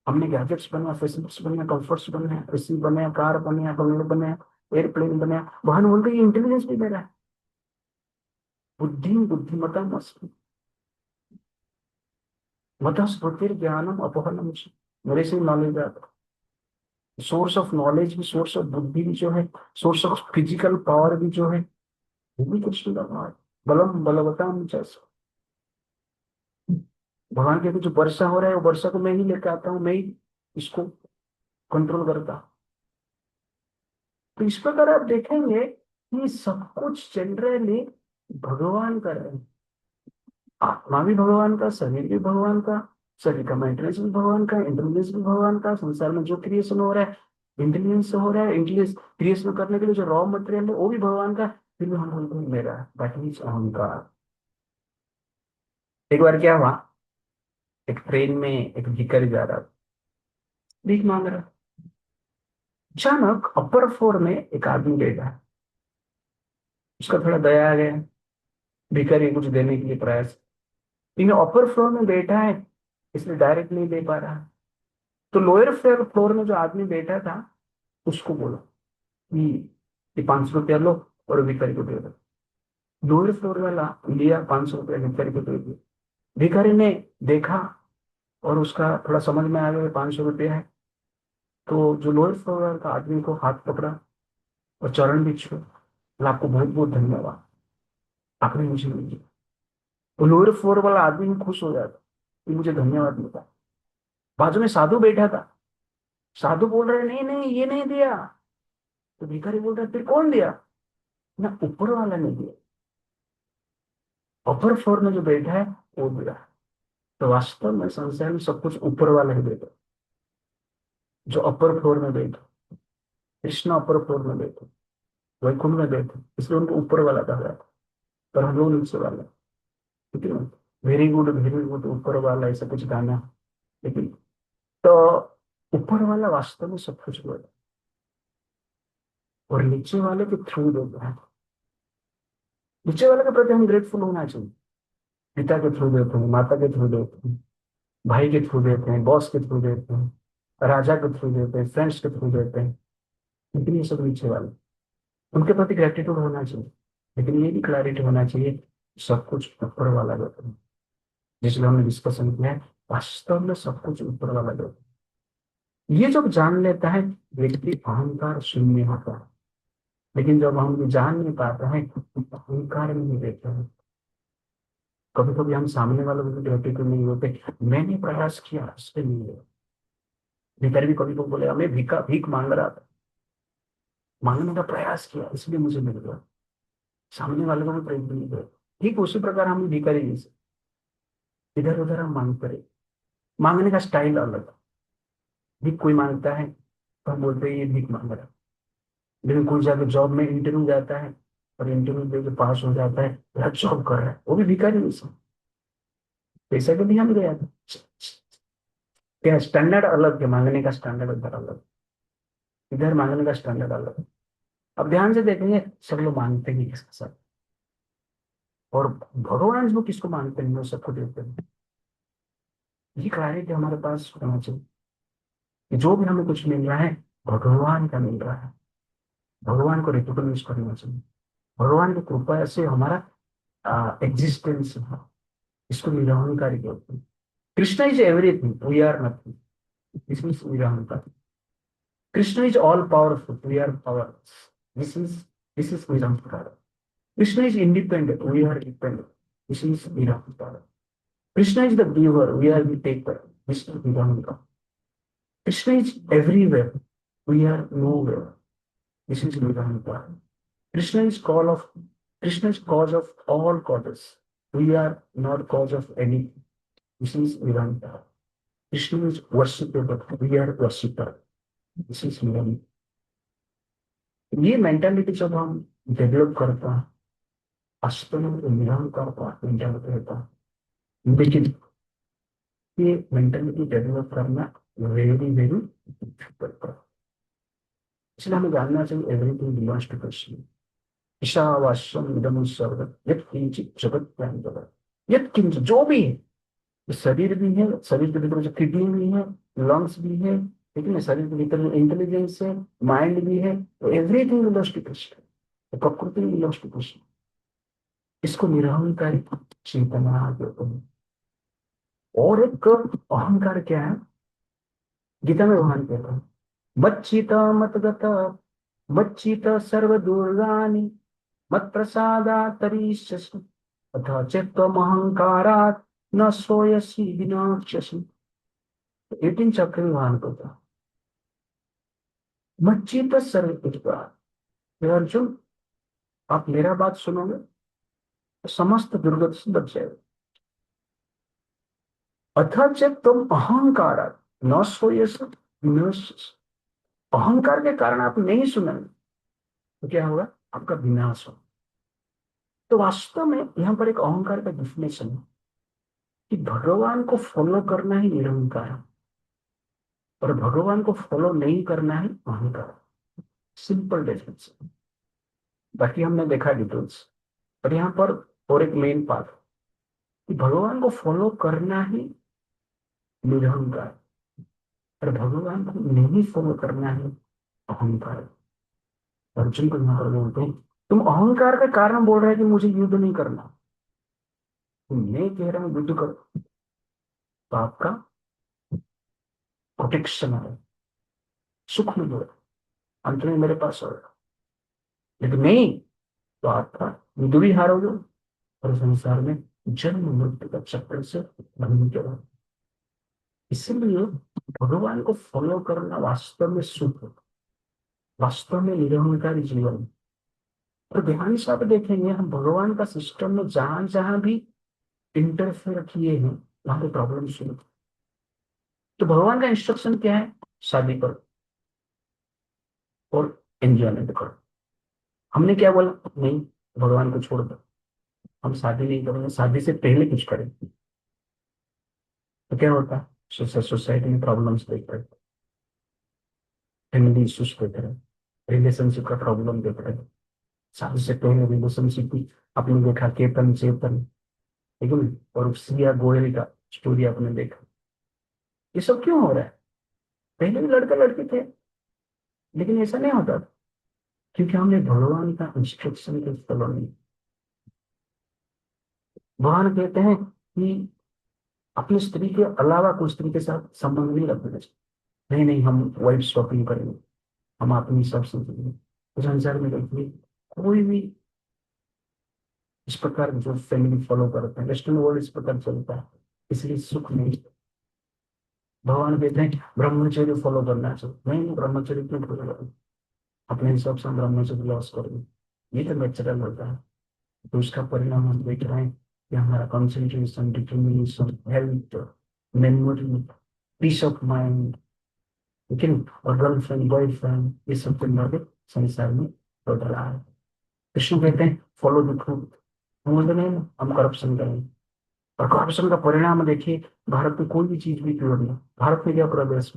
हमने गैजेट्स बनाया, फेसिलिटीज बनाया, कंफर्ट्स बनाया, एसी बनाया, कार बनाया, बंगले बनाया, एयरप्लेन बनाया। भगवान बोलते हैं इंटेलिजेंस भी मेरा है। बुद्धि बुद्धिमता मस्त, मत स्मृति ज्ञानम अपहरणम। मेरे से नॉलेज आता है। सोर्स ऑफ नॉलेज भी, सोर्स ऑफ बुद्धि भी जो है, सोर्स ऑफ फिजिकल पावर भी जो है, वो भी कृष्ण का पावर। बलम बलवताम जैसा। भगवान कहते जो वर्षा हो रहा है वो वर्षा को मैं ही लेकर आता हूँ, मैं ही इसको कंट्रोल करता हूँ। तो इस प्रकार आप देखेंगे कि सब कुछ जनरली भगवान कर रहे हैं। आत्मा भी भगवान का, शरीर भी भगवान का, शरीर का मेंटेनेंस भी भगवान का, इंटेलिजेंस भी भगवान का। संसार में जो क्रिएशन हो रहा है इंटेलिजेंस से हो रहा है। इंटेलिजेंस क्रिएशन करने के लिए जो रॉ मटेरियल है वो भी भगवान का। फिर भी हम बोलते हैं मेरा, दैट मीन्स अहंकार। एक बार क्या हुआ, एक ट्रेन में एक भिखारी जा रहा था, भीख मांग रहा था। अचानक अपर फ्लोर में एक आदमी बैठा है। उसका थोड़ा दया आ गया, भिखारी कुछ देने के लिए प्रयास। लेकिन अपर फ्लोर में बैठा है इसलिए डायरेक्ट नहीं दे पा रहा। तो लोअर फ्लोर फ्लोर में जो आदमी बैठा था उसको बोला कि ये 500 रुपया लो और भिखारी को दे दो। लोअर फ्लोर वाला लिया, 500 रुपया भिखारी को दे दिया। भिखारी ने देखा और उसका थोड़ा समझ में आ गया 500 रुपया है। तो जो लोअर फ्लोर वाला का आदमी को हाथ पकड़ा और चरण भी छुए, बोला, आपको बहुत बहुत धन्यवाद, आपने मुझे नहीं दिया। तो लोअर फ्लोर वाला आदमी भी खुश हो जाता कि मुझे धन्यवाद मिला। बाजू में साधु बैठा था, साधु बोल रहे नहीं नहीं ये नहीं दिया। तो भिखारी बोल रहा फिर कौन दिया? ना ऊपर वाला नहीं दिया, अपर फ्लोर में जो बैठा है वो दिया। तो वास्तव में संसार में सब कुछ ऊपर वाला ही बैठा। जो अपर फ्लोर में बैठा, कृष्ण अपर फ्लोर में बैठे, वैकुंठ में बैठे, इसलिए उनको ऊपर वाला कहा जाता है। पर हम लोग नीचे वाला, ठीक है ना। वेरी गुड ऊपर वाला, ऐसा कुछ गाना। लेकिन तो ऊपर वाला वास्तव में सब कुछ बोला और नीचे वाले के थ्रू देता है। नीचे वाले के प्रति हम ग्रेटफुल होना चाहिए। पिता के थ्रू देते हैं, माता के थ्रू देते हैं, भाई के थ्रू देते हैं, बॉस के थ्रू देते हैं, राजा के थ्रू देते हैं, फ्रेंड्स के थ्रू देते हैं। लेकिन ये सब नीचे वाले, उनके प्रति ग्रेटिट्यूड होना चाहिए। लेकिन ये भी क्लैरिटी होना चाहिए सब कुछ ऊपर वाला देता है। जिसमें हमने डिस्कशन किया है, वास्तव में सब कुछ ऊपर वाला देता है। ये जब जान लेता है व्यक्ति अहंकार शून्य होता है। लेकिन जब हम ये जान नहीं पाते हैं तो अहंकार नहीं देते हैं। कभी कभी हम सामने वालों को ग्रेटिट्यूड नहीं होते, मैंने प्रयास किया उससे नहीं हुआ। भीतर भी कभी को बोले हमें भीख मांग रहा था, मांगने का प्रयास किया इसलिए मुझे मिल गया। सामने वाले को भी प्रेम नहीं दे। ठीक उसी प्रकार हम भिखारी जैसे इधर उधर हम मांगते रहे। मांगने का स्टाइल अलग है। भीख कोई मांगता है तो हम बोलते हैं ये भीख मांग रहा है। लेकिन कोई जाके जॉब में इंटरव्यू जाता है और इंटरव्यू दे के पास हो जाता है, यार जॉब कर रहा है, वो भी भिखारी नहीं से पैसा के लिए हम गया था। क्या स्टैंडर्ड अलग है, मांगने का स्टैंडर्ड उधर अलग, इधर मांगने का स्टैंडर्ड अलग है। अब ध्यान से देखेंगे सब लोग मांगते हैं किसके साथ, और भगवान जो किसको मांगते हैं वो सबको देते हैं। ये क्लैरिटी हमारे पास होना चाहिए कि जो भी हमें कुछ मिल रहा है भगवान का मिल रहा है। भगवान को रिकॉग्नाइज करना चाहिए। भगवान की कृपा से हमारा एग्जिस्टेंस है, इसको निरहंकारी कहते हैं। Krishna is everything, we are nothing, इसमें निरहंकार। Krishna is all powerful. We are powerless. This is Nirankara. Krishna is independent. We are dependent. This is Nirankara. Krishna is the giver. We are the taker. This is Nirankara. Krishna is everywhere. We are nowhere. This is Nirankara. Krishna is cause of all causes. We are not cause of any. This is Nirankara. Krishna is worshipable. We are worshipper. This is Nirankara. ये mentality जब हम develop करता है, वास्तव में निरंकार का mentality रहता है, लेकिन ये मेंटालिटी डेवलप करना वेरी वेरी डिफिकल्ट है। इसलिए हमें जानना चाहिए एवरीथिंग बिलोंग्स टू कृष्ण। ईशावास्यम इदं सर्वं यत् किंचित जगत् यत् किंचित, जो भी है, शरीर भी है, शरीर के भीतर जो किडनी भी है, लंग्स भी है, लेकिन शरीर के भीतर इंटेलिजेंस है, माइंड भी है, तो एवरीथिंग बिलोंग्स टू कृष्ण। प्रकृति बिलोंग्स टू कृष्ण। इसको निरहंकारी चेतना कहते हैं। और एक अहंकार क्या है, गीता में भगवान कहता है, मच्चित मतगत मच्चित सर्व दुर्गानि मत प्रसादा तरीष्यसि अथ चेत्त्वम अहंकारात् न सोयसी विनाक्ष्यसि। 18 चैप्टर में भगवान कहता है, मच्चित सर्व दुर्गा। अर्जुन, आप मेरा बात सुनोगे तो समस्त दुर्गति से बच जाएगा। अथ चेत्त्वम अहंकारात् न सोयसी विनाक्ष्यसि। अहंकार के कारण आप नहीं सुनेंगे तो क्या होगा, आपका विनाश होगा। तो वास्तव में यहां पर एक अहंकार का डिफिनेशन है कि भगवान को फॉलो करना ही निरंकार है और भगवान को फॉलो नहीं करना ही अहंकार। Simple definition. बाकी हमने देखा डिटेल्स, पर यहाँ पर और एक मेन पार्ट कि भगवान को फॉलो करना ही निरंकार और भगवान को नहीं फॉलो करना ही अहंकार। अर्जुन को यहाँ पर बोलते हैं, तुम अहंकार का कारण बोल रहे हैं कि मुझे युद्ध नहीं करना, मैं कह रहा हूं युद्ध करो तो आपका प्रोटेक्शन है, सुख मिलेगा, अंत में मेरे पास होगा। लेकिन नहीं तो आपका युद्ध भी हारोगे और संसार में जन्म मृत्यु का चक्र से बंधन के बाद। इसलिए भगवान को फॉलो करना वास्तव में सुख, वास्तव में निरहंकारी जीवन। और ध्यान से आप देखेंगे, हम भगवान का सिस्टम में जहां जहां भी इंटरफेयर किए हैं वहां पे प्रॉब्लम शुरू। तो भगवान का इंस्ट्रक्शन क्या है, शादी करो और एंजॉयमेंट करो। हमने क्या बोला, नहीं भगवान को छोड़ दो, हम शादी नहीं करेंगे, शादी से पहले कुछ करें। तो क्या होता है, सोसाइटी में प्रॉब्लम्स देख रहे, फैमिली इश्यूज देख रहे, रिलेशनशिप का प्रॉब्लम देख रहे। शादी से पहले रिलेशनशिप की आपने देखा, केतन चेतन, ठीक है, और सिया गोयल का स्टोरी आपने देखा। ये सब क्यों हो रहा है, पहले भी लड़का लड़की थे, लेकिन ऐसा नहीं होता क्योंकि हमने भगवान का इंस्ट्रक्शन को फॉलो नहीं। भगवान कहते हैं कि अपनी स्त्री के अलावा कोई स्त्री के साथ संबंध नहीं रखना चाहिए। नहीं नहीं, हम वाइफ शॉपिंग करेंगे, हम अपनी सब समझेंगे। तो संसार में देखिए, कोई भी इस प्रकार जो फैमिली फॉलो करते हैं, वेस्टर्न वर्ल्ड इस प्रकार चलता है, इसलिए सुख नहीं। भगवान कहते हैं ब्रह्मचर्य फॉलो करना चाहिए। नहीं, ब्रह्मचर्य क्यों फॉलो करें, अपने हिसाब से हम ब्रह्मचर्य लॉस करेंगे। ये तो नेचुरल होता है। तो उसका परिणाम हम देख रहे हैं कि हमारा concentration, determination, health, memory, peace of mind, ठीक है, और गर्लफ्रेंड बॉयफ्रेंड, ये सब के संसार में बढ़ रहा है। कृष्ण कहते हैं फॉलो द ट्रूथ। हम बोलते नहीं हम करप्शन करेंगे, और करप्शन का परिणाम देखिए, भारत में कोई भी चीज भी प्योर नहीं। भारत में क्या प्रोग्रेस,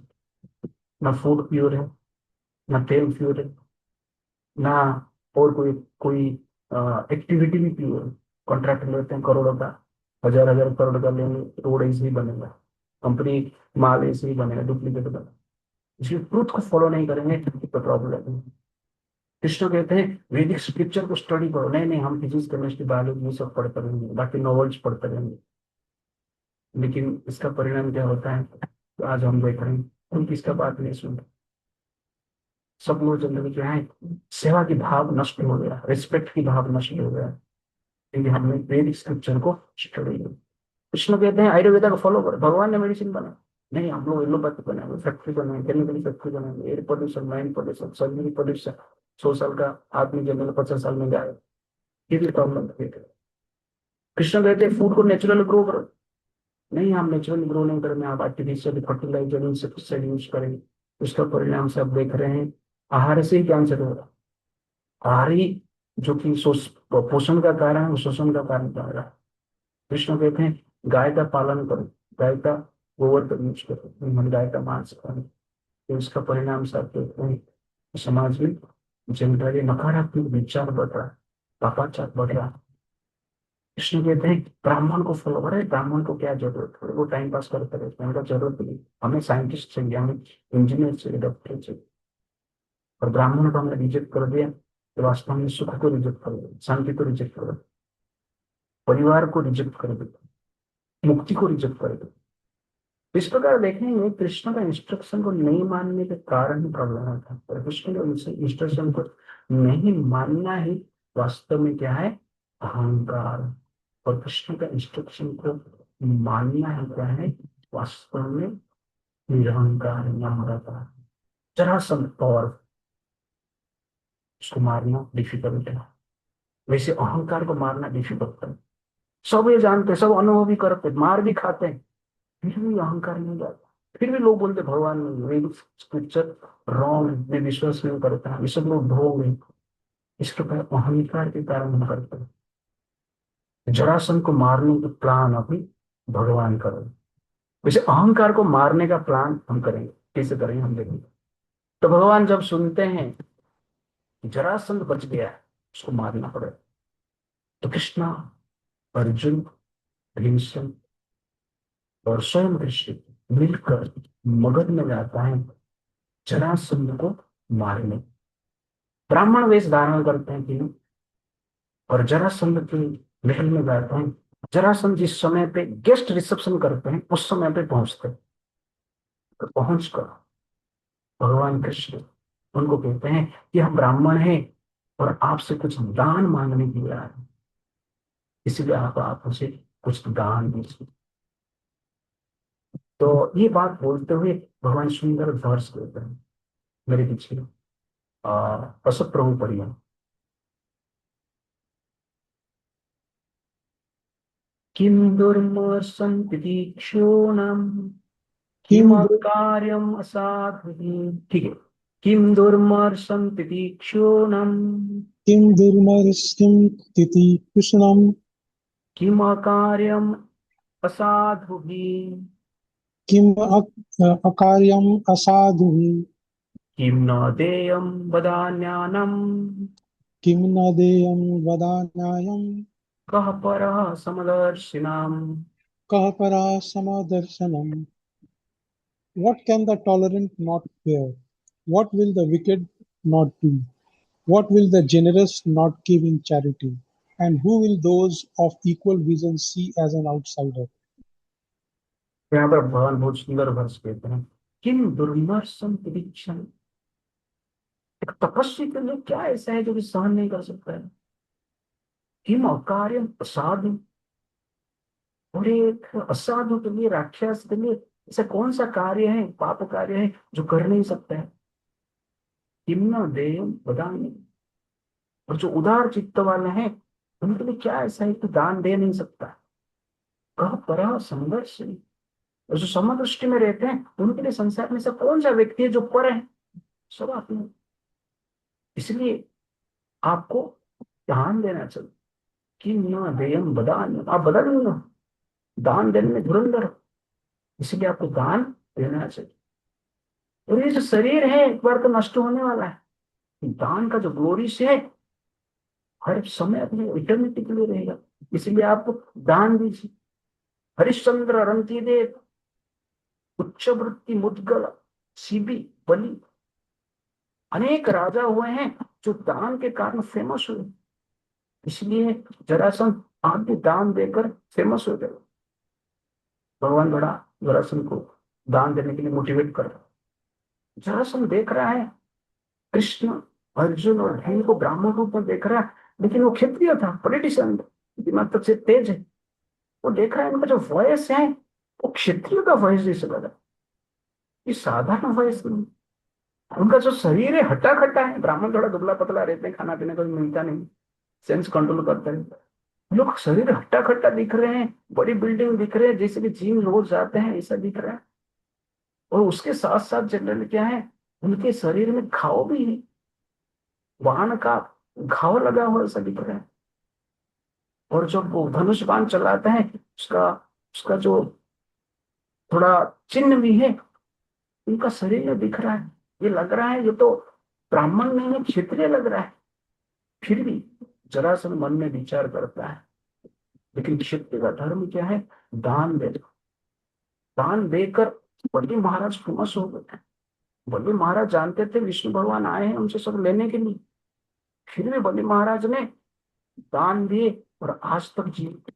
ना फूड प्योर है, ना तेल प्योर है, ना और कोई कोई एक्टिविटी भी प्योर है। कॉन्ट्रैक्ट लेते हैं करोड़ों का, हजार हजार करोड़ का लेंगे, रोड ऐसे ही बनेगा, कंपनी माल ऐसे ही बनेगा, डुप्लीकेट बनेगा। इसलिए ट्रूथ को फॉलो नहीं करेंगे तो प्रॉब्लम है। कृष्ण कहते हैं वैदिक स्क्रिप्चर को स्टडी करो। नहीं नहीं, हम फिजिक्स केमिस्ट्री बायोलॉजी ये सब पढ़ते रहेंगे, बाकी नॉवेल्स पढ़ते रहेंगे। लेकिन इसका परिणाम क्या होता है, तो आज हम देख रहे हैं, हम किसका बात नहीं सुनते। सब लोग जनरली क्या है, सेवा की भाव नष्ट हो गया, रिस्पेक्ट की भाव नष्ट हो गया, क्योंकि हमने वेदिक स्क्रिप्चर को स्टडी किया। कृष्ण कहते हैं आयुर्वेदा को फॉलो करो, भगवान ने मेडिसिन बनाया, नहीं हम लोग एलोपैथी बनाए, फैक्ट्री बनाए, केमिकल फैक्ट्री बनाए, air pollution, mind pollution, surgery pollution, 100 साल का आदमी जंगल 50 साल में जाए, ये भी प्रॉब्लम है। कृष्ण कहते हैं फूड को नेचुरल ग्रो करो, नहीं हम नेचुरल ग्रो नहीं करेंगे, आप आर्टिफिशियल फर्टिलाइजर इंसेक्टिसाइड यूज करेंगे, उसका परिणाम से आप देख रहे हैं आहार से ही कैंसर हो रहा है। आहार ही जो कि पोषण का कारण है, वो शोषण का कारण बन रहा है। कृष्ण कहते हैं गाय का पालन करो, गाय का गोबर का यूज करो, हम गाय का मांस खाएं, तो इसका परिणाम से आप देखते हैं समाज में जनरली नकारात्मक विचार बढ़ रहा है, पापाचार बढ़ रहा है। कृष्ण कहते हैं ब्राह्मण को फॉलो करे, ब्राह्मण को क्या जरूरत है, वो टाइम पास करते रहते हैं, उनका जरूरत नहीं, हमें साइंटिस्ट चाहिए, हमें इंजीनियर चाहिए, डॉक्टर चाहिए। और ब्राह्मण को हमने रिजेक्ट कर दिया तो वास्तव में सुख को रिजेक्ट कर दिया, शांति को रिजेक्ट कर दिया, परिवार को रिजेक्ट कर दिया, मुक्ति को रिजेक्ट कर दिया। इस प्रकार देखेंगे कृष्ण का इंस्ट्रक्शन को नहीं मानने के कारण ही प्रॉब्लम होता है, और कृष्ण के इंस्ट्रक्शन को नहीं मानना ही वास्तव में क्या है, अहंकार। और कृष्ण का इंस्ट्रक्शन को मानना है क्या है, वास्तव में निरहंकार या ममता। जरासंध पावर, उसको मारना डिफिकल्ट है, वैसे अहंकार को मारना डिफिकल्ट है। सब ये जानते, सब अनुभव भी करते, मार भी खाते हैं, फिर भी अहंकार नहीं जाता, फिर भी लोग बोलते भगवान नहीं, वेदिक स्क्रिप्चर रॉन्ग, वे विश्वास नहीं करते हैं, ये सब लोग ढोंग हैं। इस प्रकार अहंकार के कारण हम करते हैं। जरासंध को मारने के प्लान अभी भगवान करो, वैसे अहंकार को मारने का प्लान हम करेंगे, कैसे करेंगे हम देखेंगे। तो भगवान जब सुनते हैं कि जरासंध बच गया है, उसको मारना पड़ेगा, तो कृष्णा, अर्जुन, भीमसेन और स्वयं कृष्ण मिलकर मगध में जाता है जरासंध को मारने। ब्राह्मण वेश धारण करते हैं तीनों, और जरासंध के महल में जाते हैं। जरासंध जिस समय पे गेस्ट रिसेप्शन करते हैं उस समय पे पहुंचते हैं, तो पहुंच कर भगवान कृष्ण उनको कहते हैं कि हम ब्राह्मण हैं और आपसे कुछ दान मांगने के लिए आए हैं, इसलिए आप उसे कुछ दान दीजिए। तो ये बात बोलते हुए भगवान सुंदर वर्ष देते हैं, मेरे पीछे अशोक प्रभु पढ़िए। किम दुर्मर्षं तितीक्षूणाम् किम किम दुर कार्यम असाधुः। ठीक है, किम दुर्मर्षं तितीक्षूणाम् किम दुर्मर्षं तितिक्षुणं किम कार्यम असाधुः किम अकार्यम् असाधुः किम न देयं वदान्यानम् किम न देयं वदान्यायं कः परः समदर्शिनाम्। कः परासमदर्शनम्। What can the tolerant not bear? What will the wicked not do? What will the generous not give in charity? And who will those of equal vision see as an outsider? तो यहाँ पर भगवान बहुत सुंदर वर्ष कहते हैं, किम दुर्मर्षं तितीक्षण। एक तपस्वी के लिए क्या ऐसा है जो कि सहन नहीं कर सकता है, किम अकार्यम असाधु। और एक असाधु के लिए, राक्षस के लिए ऐसा कौन सा कार्य है, पाप कार्य है जो कर नहीं सकता है। किम न देयम वदान्य। और जो उदार चित्त वाले हैं उनके लिए क्या ऐसा है कि दान दे नहीं सकता। कह पर संघर्ष। और जो समदृष्टि में रहते हैं उनके लिए संसार में से कौन सा व्यक्ति है जो पर है, सब आप में। इसलिए आपको ध्यान देना चाहिए कि न देयम बदान, आप बदल लो, दान देने में धुरंधर हो, इसलिए आपको दान देना चाहिए। और ये जो शरीर है एक बार तो नष्ट होने वाला है, दान का जो ग्लोरी से है हर समय अपनी इटर्निटी के लिए रहेगा, इसलिए आप दान दीजिए। हरिश्चंद्र रंतिदेव, उच्च वृत्ति मुद्गल, सीबी, बलि, अनेक राजा हुए हैं जो दान के कारण फेमस हुए, इसलिए जरासंध आप भी दान देकर फेमस हो गए। भगवान बड़ा जरासंध को दान देने के लिए मोटिवेट कर रहा है। जरासंध देख रहा है कृष्ण अर्जुन और भीम को ब्राह्मण रूप में देख रहा है, लेकिन वो क्षत्रिय था, पॉलिटिशियन, दिमाग तक से तेज है। वो देख रहा है इनका जो वॉइस है वो क्षत्रिय का वॉइस जैसे लगा, ये साधारण वॉइस नहीं। उनका जो शरीर है हट्टा खट्टा है, ब्राह्मण थोड़ा दुबला पतला रहते हैं, खाना पीने को भी मिलता नहीं, सेंस कंट्रोल करते हैं। लोग शरीर हट्टा खट्टा दिख रहे हैं, बड़ी बिल्डिंग दिख रहे हैं, जैसे कि जिम रोज जाते हैं ऐसा दिख रहा है। और उसके साथ साथ जनरल क्या है, उनके शरीर में घाव भी है, बाण का घाव लगा हुआ ऐसा दिख रहा है। और जब वो धनुष बाण चलाते हैं उसका उसका जो थोड़ा चिन्ह भी है उनका शरीर में दिख रहा है। ये लग रहा है ये तो ब्राह्मण नहीं है, क्षत्रिय लग रहा है। फिर भी जरासंध मन में विचार करता है, लेकिन क्षत्रिय का धर्म क्या है, दान देना। दान देकर बलि महाराज फेमस हो गए। बलि महाराज जानते थे विष्णु भगवान आए हैं उनसे सब लेने के लिए, फिर भी बलि महाराज ने दान दिए और आज तक जीवित।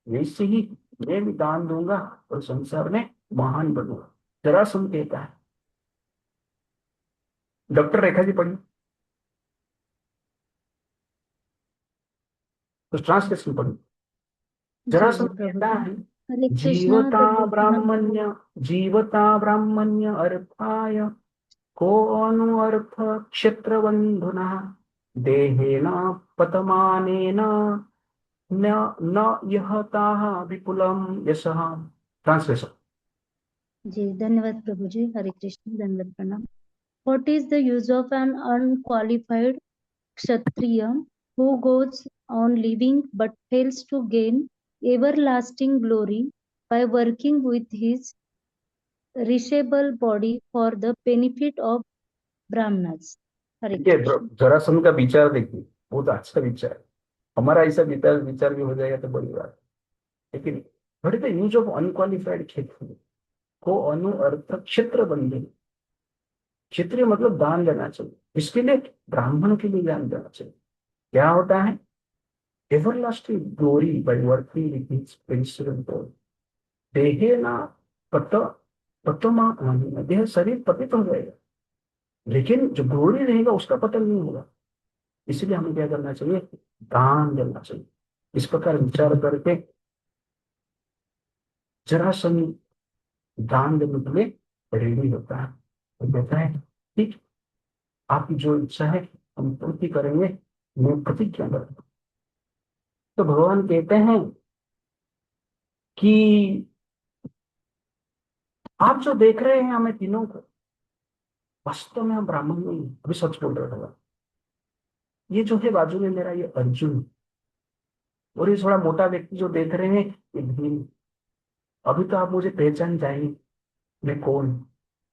वैसे ही मैं भी दान दूंगा और संसार में महान बनूंगा, जरासंध कहता है। डॉक्टर रेखा जी पढ़ी तो ट्रांसलेशन पढ़ी। जी जी जरासंध प्रभु कहता जी। है, हरे कृष्णा जीवता दंडवत प्रणाम। ब्राह्मण्य जीवता ब्राह्मण्य अर्थाय को अनु अर्थ क्षेत्र बंधुना देहेन पतमानेन न न यहताः विपुलम यशः। ट्रांसलेशन। जी धन्यवाद प्रभु जी। हरे कृष्ण दंडवत प्रणाम। What is the use of an unqualified Kshatriya who goes on living but fails to gain everlasting glory by working with his rishable body for the benefit of Brahmanas? Hare देखिए Krishna. Jarasandh का विचार देखिए, बहुत अच्छा विचार है। हमारा ऐसा विचार विचार भी हो जाएगा तो बड़ी बात है। लेकिन बड़े तो यूज ऑफ अनक्वालिफाइड क्षेत्र को अनु अर्थ क्षेत्र बंधे। क्षेत्रीय मतलब दान देना चाहिए, इसके लिए ब्राह्मण के लिए दान देना चाहिए। क्या होता है, everlasting glory by working with his principal body. देहे ना पत पतमा देह शरीर पतित हो जाएगा, लेकिन जो ग्लोरी रहेगा उसका पतन नहीं होगा। इसलिए हमें क्या करना चाहिए, दान देना चाहिए। इस प्रकार विचार करके जरासंध दान देने के लिए रेडी होता है और कहता है ठीक, आपकी जो इच्छा है हम पूर्ति करेंगे, मैं प्रतिज्ञा करता हूं। तो भगवान कहते हैं कि आप जो देख रहे हैं हमें तीनों को, वास्तव में हम ब्राह्मण नहीं हैं। अभी सच बोल रहा था, ये जो है बाजू में मेरा ये अर्जुन, और ये थोड़ा मोटा व्यक्ति जो देख रहे हैं ये भीम। अभी तो आप मुझे पहचान जाएंगे मैं कौन,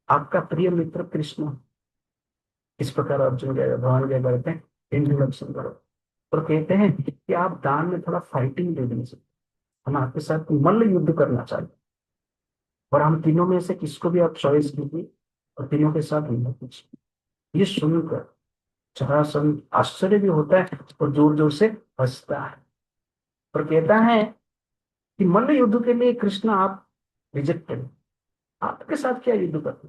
आपका प्रिय मित्र कृष्ण। इस प्रकार अर्जुन के भगवान क्या करते हैं, इंट्रोडक्शन करो और कहते हैं कि आप दान में थोड़ा फाइटिंग दे दीजिए, हम आपके साथ मल्ल युद्ध करना चाहते, और हम तीनों में से किसको भी आप चॉइस कीजिए और तीनों के साथ युद्ध कीजिए। ये सुनकर जरासंध आश्चर्य भी होता है और जोर जोर से हंसता है और कहता है कि मल्ल युद्ध के लिए कृष्ण आप रिजेक्टेड, आपके साथ क्या युद्ध करते,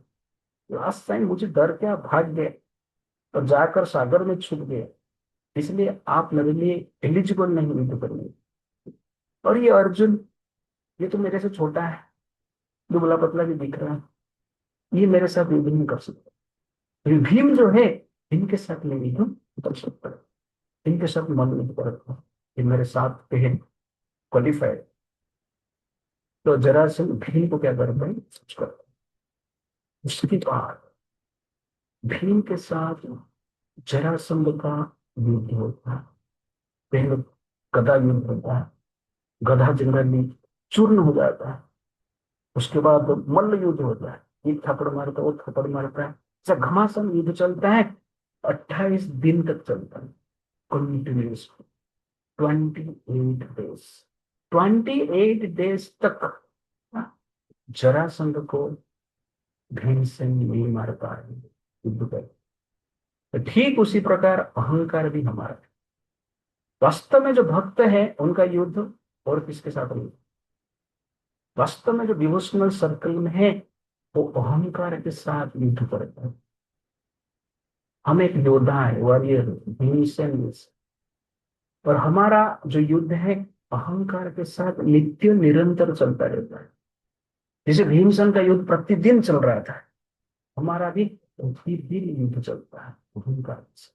लास्ट टाइम मुझे डर क्या भाग गए और जाकर सागर में छुप गए, इसलिए आप मेरे लिए एलिजिबल नहीं युद्ध करने। और ये अर्जुन, ये तो मेरे से छोटा है, दुबला पतला भी दिख रहा है, ये मेरे साथ युद्ध नहीं कर सकता। लेकिन भीम जो है इनके साथ मैं युद्ध कर सकता है, इनके साथ मन युद्ध करता हूँ, ये मेरे साथ पे है क्वालिफाइड। तो जरासंध भीम को क्या करता है, सोच करता है। उसके बाद भीम के साथ जरासंध का युद्ध होता है। पहले गदा युद्ध होता है, गधा जनरली चूर्ण हो जाता है। उसके बाद मल्ल युद्ध होता है, एक थप्पड़ मारता है वो थप्पड़ मारता है, ऐसा घमासान युद्ध चलता है। 28 दिन तक चलता है कंटिन्यूस, 28 डेज, 28 डेज तक जरासंध को भीमसेन नहीं मार पा रहे युद्ध कर। तो ठीक उसी प्रकार अहंकार भी हमारा है। वास्तव में जो भक्त है उनका युद्ध और किसके साथ नहीं, वास्तव में जो डिवोशनल सर्कल में है वो अहंकार के साथ युद्ध करता है। हम एक योद्धा है, वॉरियर, भीमसेन। और हमारा जो युद्ध है अहंकार के साथ नित्य निरंतर चलता रहता है। जैसे भीमसेन का युद्ध प्रतिदिन चल रहा था, हमारा भी प्रतिदिन युद्ध चलता है अहंकार के साथ।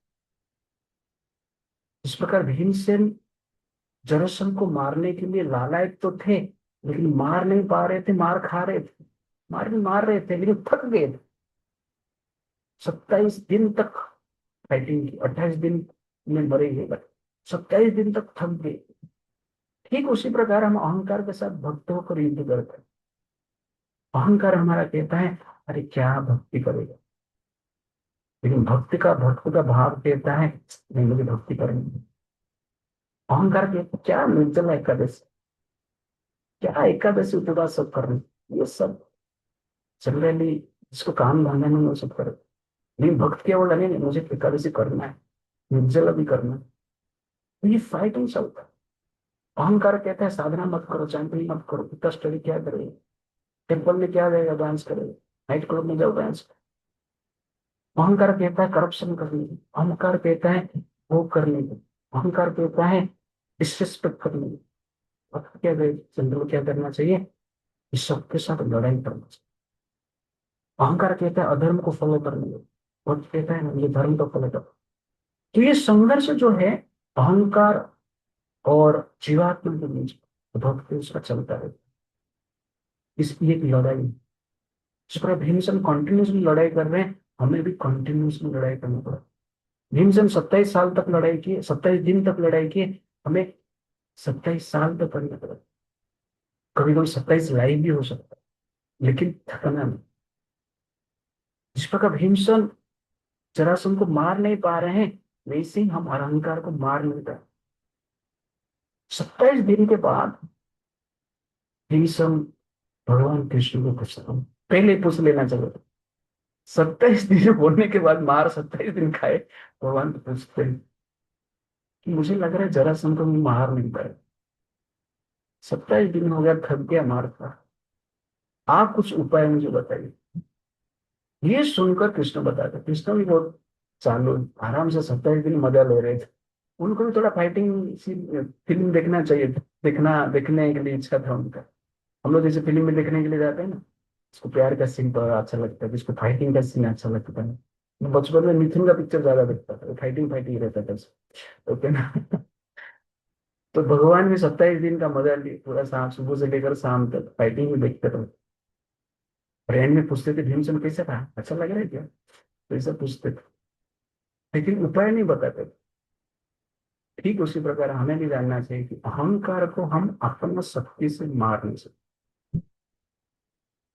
इस प्रकार भीमसेन जरासंध को मारने के लिए लालायित तो थे, लेकिन मार नहीं पा रहे थे, मार खा रहे थे, मार रहे थे, लेकिन थक गए थे। 27 दिन तक फाइटिंग की, 28 दिन में मरेंगे, बट 27 दिन तक थक गए। ठीक उसी प्रकार हम अहंकार के साथ भक्त होकर युद्ध करते हैं। अहंकार हमारा कहता है अरे क्या भक्ति करेगा, लेकिन भक्त का भाव कहता है नहीं, मुझे भक्ति करनी है। अहंकार कहता है क्या निर्जला एकादशी, क्या एकादशी उपवास सब करनी, ये सब जनरली जिसको काम धंधा नहीं वो सब करे। लेकिन भक्त केवल नहीं, मुझे एकादशी करना है, निर्जला भी करना है। तो ये फाइटिंग चलता है। अहंकार कहता है साधना मत करो, चैंपिंग मत करो, इतना स्टडी क्या करेगा, टेम्पल में क्या जाएगा, डांस करेगा, नाइट क्लब में जाओ डांस। अहंकार कहता है करप्शन करने की, अहंकार कहता है वो करने की, अहंकार कहता है डिसरिस्पेक्ट करने की। अब क्या जनरल क्या करना चाहिए, इस सबके साथ लड़ाई करना चाहिए। अहंकार कहता है अधर्म को फॉलो करने की, और कहता है ना ये धर्म को फॉलो करो। तो ये संघर्ष जो है अहंकार और जीवात्मा के बीच भक्ति उसका चलता है। इसकी एक लड़ाई, जिस पर भीमसेन कंटिन्यूसली लड़ाई कर रहे हैं, हमें भी कंटिन्यूसली लड़ाई करना पड़ा। भीमसेन 27 साल तक लड़ाई किए, 27 दिन तक लड़ाई किए, हमें 27 साल तक करना पड़ा। कभी कभी 27 लाइव भी हो सकता है, लेकिन थकना नहीं। जिस प्रकार भीमसेन जरासंध को मार नहीं पा रहे हैं, वैसे ही हम अहंकार को मार नहीं पाए। 27 दिन के बाद भीमसेन भगवान कृष्ण को पूछता हूँ, पहले पूछ लेना चाहिए। 27 दिन बोलने के बाद मार 27 दिन खाए, भगवान को पूछते हैं कि मुझे लग रहा है जरासंध को मैं मार नहीं पाए, 27 दिन हो गया, थक गया मार खा, आप कुछ उपाय मुझे बताइए। ये सुनकर कृष्ण बताते, कृष्ण भी बहुत चालू आराम से 27 दिन मजा ले रहे थे। उनको भी थोड़ा फाइटिंग फिल्म देखना चाहिए, देखने के लिए इच्छा था उनका। हम लोग जैसे फिल्म में देखने के लिए जाते हैं ना, इसको प्यार का सीन तो अच्छा लगता है, इसको फाइटिंग का सीन अच्छा लगता है। मैं बचपन में मिथुन का पिक्चर ज्यादा देखता था, फाइटिंग फाइटिंग रहता था ओके ना। तो भगवान भी 27 दिन का मजा लिए, पूरा शाम सुबह से लेकर शाम तक फाइटिंग में देखते थे। फ्रेंड में पूछते थे भीमसेन कैसा था, अच्छा लग रहा है क्या, तो ऐसा पूछते थे, लेकिन उपाय नहीं बताते थे। ठीक उसी प्रकार हमें भी जानना चाहिए कि अहंकार को हम अपना शक्ति से मार नहीं सकते,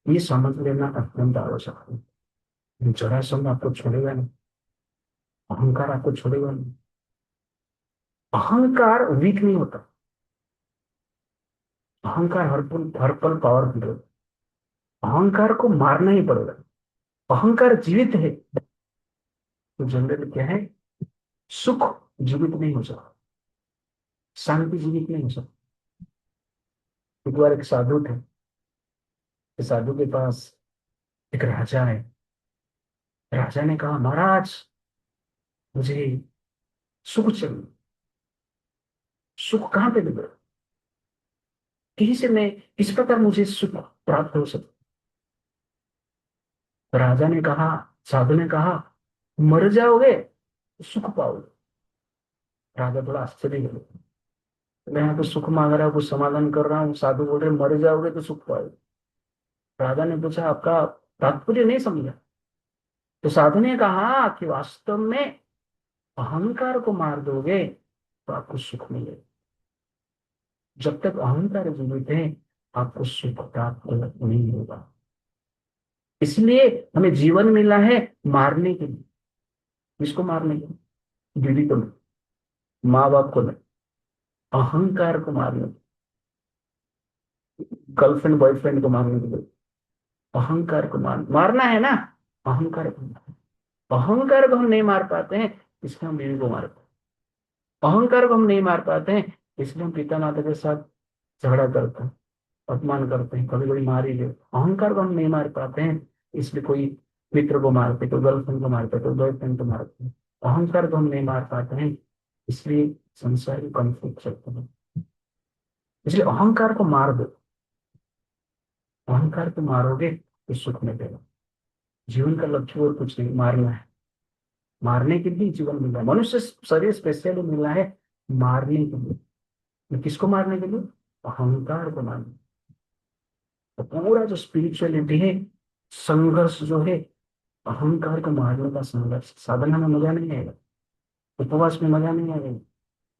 ये समझ लेना अत्यंत आवश्यक है। जरासंध आपको छोड़ेगा नहीं, अहंकार आपको छोड़ेगा नहीं। अहंकार वीक नहीं होता, अहंकार हर पल पावरफुल होता। अहंकार को मारना ही पड़ेगा। अहंकार जीवित है तो जनरल क्या है, सुख जीवित नहीं हो सकता, शांति जीवित नहीं हो सकती। एक बार एक साधु थे, इस साधु के पास एक राजा है। राजा ने कहा महाराज मुझे सुख चाहिए। सुख कहाँ पे मिलेगा, कहीं से मैं किस प्रकार मुझे सुख प्राप्त हो सकता। तो राजा ने कहा, साधु ने कहा मर जाओगे तो सुख पाओगे। राजा थोड़ा आश्चर्य हो गया, मैं यहाँ पे सुख मांग रहा हूँ, कुछ समाधान कर रहा हूँ, साधु बोल रहे मर जाओगे तो सुख पाओगे। राजा ने पूछा आपका तात्पर्य नहीं समझा। तो साधु ने कहा कि वास्तव में अहंकार को मार दोगे तो आपको सुख मिलेगा। जब तक अहंकार जीवित है आपको सुख प्राप्त नहीं होगा। इसलिए हमें जीवन मिला है मारने के लिए। किसको मारने के लिए, बीवी को नहीं, माँ बाप को नहीं, अहंकार को मारने, गर्लफ्रेंड बॉयफ्रेंड को मारने के लिए। अहंकार को मारना है ना, अहंकार को। अहंकार को हम नहीं मार पाते हैं, इसलिए हम बीवी को मारते हैं। अहंकार को हम नहीं मार पाते हैं, इसलिए हम पिता माता के साथ झगड़ा करते हैं, अपमान करते हैं, कभी कभी मार ही ले। अहंकार को हम नहीं मार पाते हैं, इसलिए कोई मित्र को मारते, कोई गर्लफ्रेंड को मारते, कोई बॉयफ्रेंड को मारते हैं। अहंकार को हम नहीं मार पाते हैं, इसलिए संसार में कॉन्फ्लिक्ट चलते हैं। इसलिए अहंकार को मार दो। अहंकार को मारोगे तो सुख मिलेगा। जीवन का लक्ष्य और कुछ नहीं, मारना है। मारने के लिए जीवन मिला है। मनुष्य शरीर स्पेशली मिला है मारने के लिए। किसको मारने के लिए? अहंकार को मारने। तो पूरा जो स्पिरिचुअलिटी है, संघर्ष जो है, अहंकार को मारने का संघर्ष। साधना में मजा नहीं आएगा, उपवास में मजा नहीं आएगा,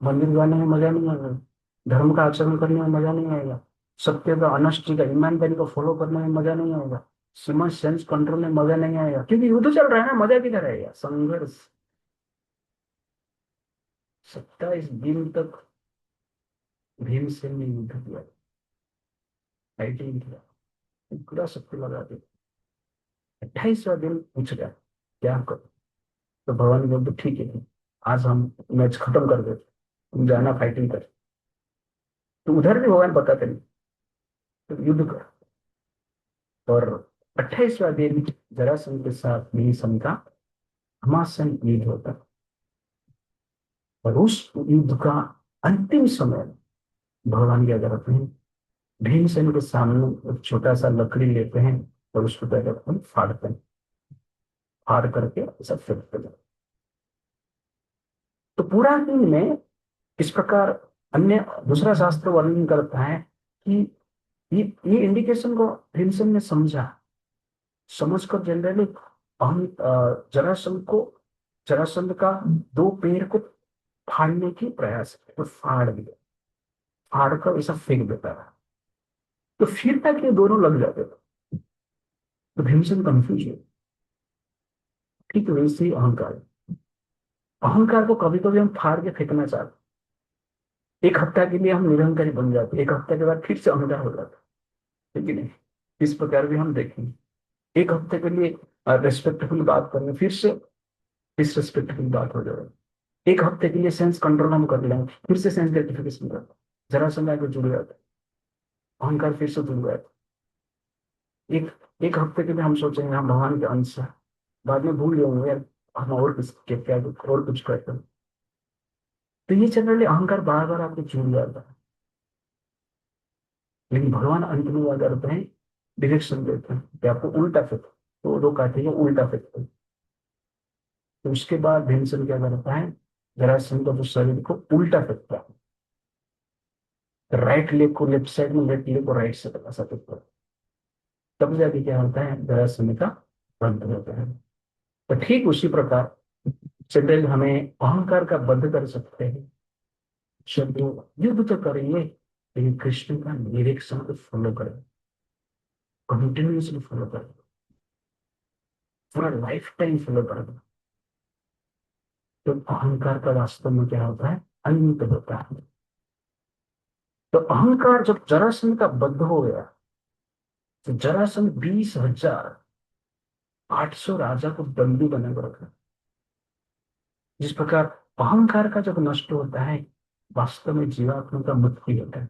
मंदिर जाने में मजा नहीं आएगा, धर्म का आचरण करने में मजा नहीं आएगा, सत्य का, अनष्टि का, ईमानदारी को फॉलो करने में मजा नहीं आएगा, सीमा सेंस कंट्रोल में मजा नहीं आएगा, क्योंकि युद्ध चल रहा है ना। मजा किधर आएगा? संघर्ष। 27 दिन तक भीमसेन ने युद्ध किया, फाइटिंग किया, पूरा शक्ति लगा दी। 28वां दिन पूछ गया क्या करो? तो भगवान बोलते ठीक है, आज हम मैच खत्म कर देते, तुम जाना फाइटिंग कर। तो उधर भी भगवान बताते नहीं, तो युद्ध कर। और 28वां दिन जरासंध के साथ भीमसेन का घमासान युद्ध होता है। और उस युद्ध का अंतिम समय भगवान क्या करते हैं? भीमसेन के सामने एक छोटा सा लकड़ी लेते हैं और उसको क्या करते हैं? फाड़ते हैं। फाड़ करके ऐसा फेंकते हैं। तो पूरा दिन में इस प्रकार अन्य दूसरा शास्त्र वर्णन करता है कि ये इंडिकेशन को भीमसेन ने समझा। समझकर जनरली हम जरासंध का 2 पैर को फाड़ने की प्रयास किया, तो फाड़ दिया, फाड़ कर ऐसा फेंक देता है। तो फिर तक ये दोनों लग जाते थे। तो भीमसेन कंफ्यूज है। ठीक वैसे ही अहंकार। अहंकार को कभी कभी हम फाड़ के फेंकना चाहते। एक हफ्ता के लिए हम निरंकारी बन जाते, एक हफ्ते के बाद फिर से अहंकार हो जाता है, ठीक है नहीं? इस प्रकार भी हम देखेंगे। एक हफ्ते के लिए रेस्पेक्टफुल बात करेंगे, फिर से डिसरेस्पेक्टफुल बात हो जाएगी। एक हफ्ते के लिए सेंस कंट्रोल हम कर लेंगे, फिर से सेंस ग्रेटिफिकेशन करते, जरा समय को जुड़ जाता है, अहंकार फिर से जुड़ जाता है। एक हफ्ते के लिए हम सोचेंगे हम भगवान के अंश हैं, बाद में भूल जाएंगे यार हम और क्या और कुछ करते हैं। तो ये जनरली अहंकार बार बार आपको जुड़ जाता है। लेकिन भगवान अंत में क्या करते हैं? डायरेक्शन देते हैं कि आपको उल्टा फेंको। तो लोग कहते हैं उल्टा फेंको। तो उसके बाद भीमसेन क्या करता है? जरासंध का जो शरीर को उल्टा फेंकता है, राइट लेग को लेफ्ट साइड में, लेफ्ट लेग को राइट साइड ऐसा फेंकता है। तब जाके क्या होता है? जरासंध का वध होता है। तो ठीक उसी प्रकार जनरल हमें अहंकार का वध कर सकते हैं। जब युद्ध तो करेंगे, लेकिन कृष्ण का निरीक्षण को फॉलो करें, कंटिन्यूसली फॉलो करें, पूरा लाइफ टाइम फॉलो करें। तो अहंकार का वास्तव में क्या होता है? अंत होता है। तो अहंकार जब जरासंध का वध हो गया, तो जरासंध 20,800 राजा को बंदी बनाकर रखा। जिस प्रकार अहंकार का जब नष्ट होता है, वास्तव में जीवात्मा का मुक्ति होता है।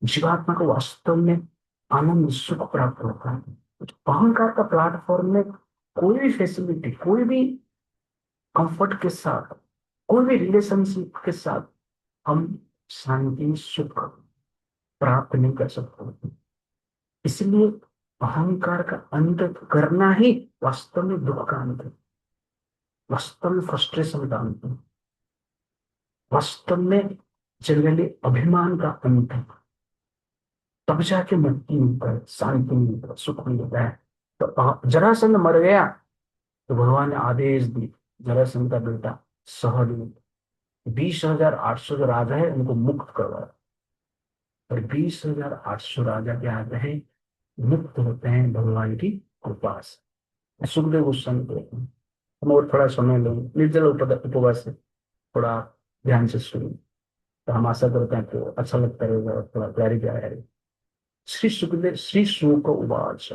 जीवात्मा को वास्तव में आनंद सुख प्राप्त होता है। अहंकार का प्लेटफॉर्म में कोई भी फैसिलिटी, कोई भी कंफर्ट के साथ, कोई भी रिलेशनशिप के साथ हम शांति सुख प्राप्त नहीं कर सकते। इसलिए अहंकार का अंत करना ही वास्तव में दुख का अंत है, वास्तव में फ्रस्ट्रेशन का अंत है, वास्तव में जनरली अभिमान का अंत है। तब जाके मुक्ति मिलता है, शांति मिलता है, सुख मिलता है। तो जरासंध मर गया तो भगवान ने आदेश दी, जरासंध का बेटा सहदेव 20,800 जो राजा है उनको मुक्त करवाया। और 20,800 राजा क्या आते हैं? मुक्त होते हैं भगवान की कृपा से। सुखदेव गोस्वामी कहते हैं। हम और थोड़ा समय लेंगे, निर्जल उपवास से थोड़ा ध्यान से सुनिए, तो हम आशा करते हैं तो अच्छा लगता रहेगा और थोड़ा प्यारी प्यारा रहेगा। श्री शुक उवाच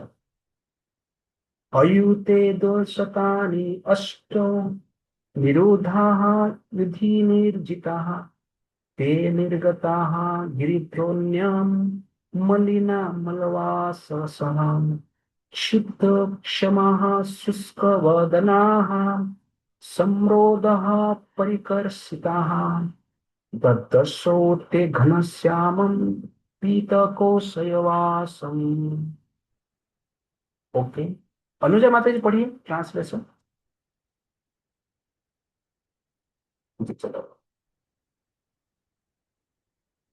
अयुते दोषतानि अष्टौ निरोधाः विधि निर्जिताः ते निर्गताः गिरिद्रोण्यां मलिना मलवाससः शुद्ध क्षमाः शुष्कवदनाः सम्रोधः परिकर्षिताः ददर्शो ते घनश्यामं पीतकोशयवासम्। ओके, अनुजा माता जी पढ़िए ट्रांसलेशन। चलो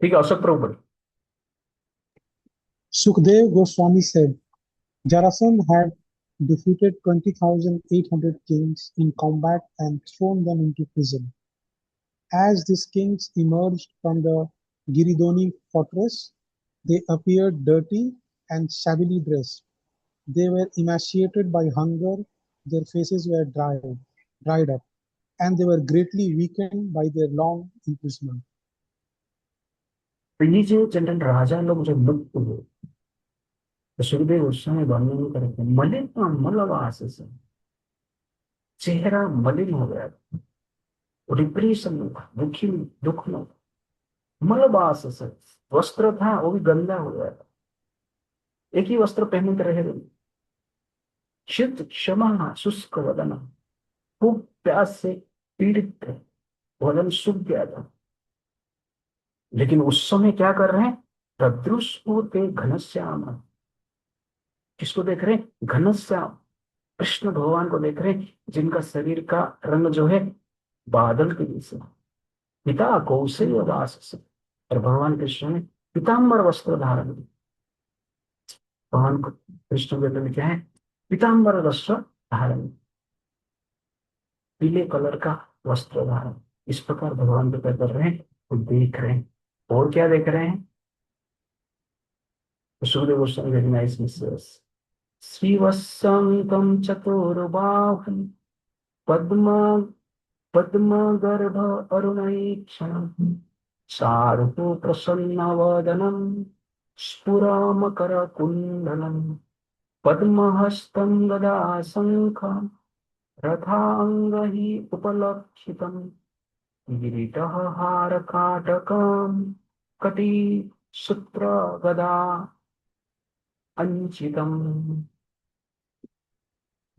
ठीक है, अशोक प्रभु पढ़िए। Sukdev Goswami said, Jarasandh had defeated 20,800 kings in combat and thrown them into prison. As these kings emerged from the Giridoni fortress, they appeared dirty and shabbily dressed. They were emaciated by hunger, their faces were dried up, and they were greatly weakened by their long imprisonment. तो ये जो general राजा लोग जो मुक्त हुए, तो सुखदेव गोस्वामी वर्णन करते हैं, मलिन मलवास से चेहरा मलिन हो गया, डिप्रेशन में था, दुखी दुख में, मलबास से वस्त्र था वो भी गंदा हो गया था, एक ही वस्त्र पहनते रहे थे। शुद्ध क्षमा शुष्क वदन, खूब प्यास से पीड़ित थे, वदन सूख गया था। लेकिन उस समय क्या कर रहे हैं? तदृश होते घनश्याम, किसको देख रहे हैं? घनश्याम, कृष्ण भगवान को देख रहे हैं, जिनका शरीर का रंग जो है बादल के जैसे, पिता कौशल वास से, और भगवान कृष्ण ने पीताम्बर वस्त्र धारण किया। भगवान को कृष्ण के क्या है? पीताम्बर वस्त्र धारण, पीले कलर का वस्त्र धारण। इस प्रकार भगवान को क्या कर रहे हैं? वो देख रहे हैं। और क्या देख रहे हैं? सूर्य गोस्वामी वेरी नाइस मिसेस, श्रीवत्संगम चतुर्बाहुं पद्म पद्म गर्भ अरुणैक्षण चारु प्रसन्न वदनम स्फुरमकर कुंडलम पद्महस्तं गदा शंखं रथांगहि उपलक्षितं किरीटः हारकाटकं कटी सूत्र गदा अंचितम्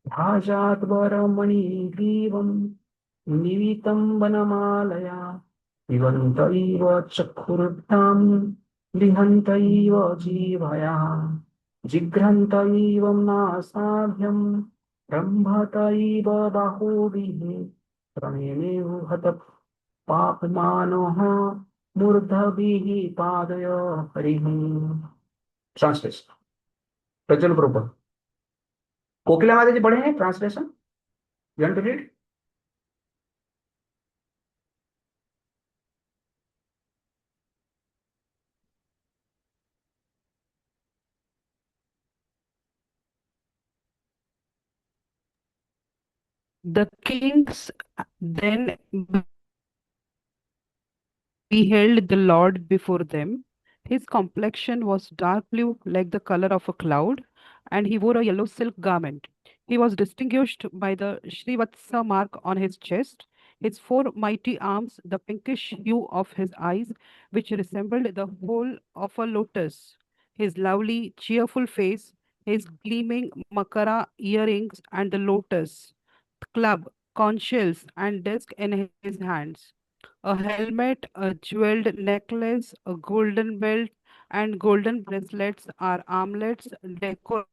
भाजाद्वरमणिग्रीवं निवितं वनमालया पिबन्त इव चक्षुरुद्धां लिहन्त इव जीवया जिघ्रन्त इव नासाभ्यं रम्भत इव बाहुभिः प्रणेमेव हत पापमानः मूर्धभिः पादय हरिः। ट्रांसलेशन प्रज्वल प्रभु, कोकिला माता जी पढ़े हैं translation, you want to read? The kings then beheld the Lord before them. His complexion was dark blue, like the color of a cloud, and he wore a yellow silk garment. He was distinguished by the Srivatsa mark on his chest, his four mighty arms, the pinkish hue of his eyes, which resembled the whole of a lotus, his lovely, cheerful face, his gleaming makara earrings, and the lotus club, conch shells, and disc in his hands, a helmet, a jeweled necklace, a golden belt, and golden bracelets are armlets decorated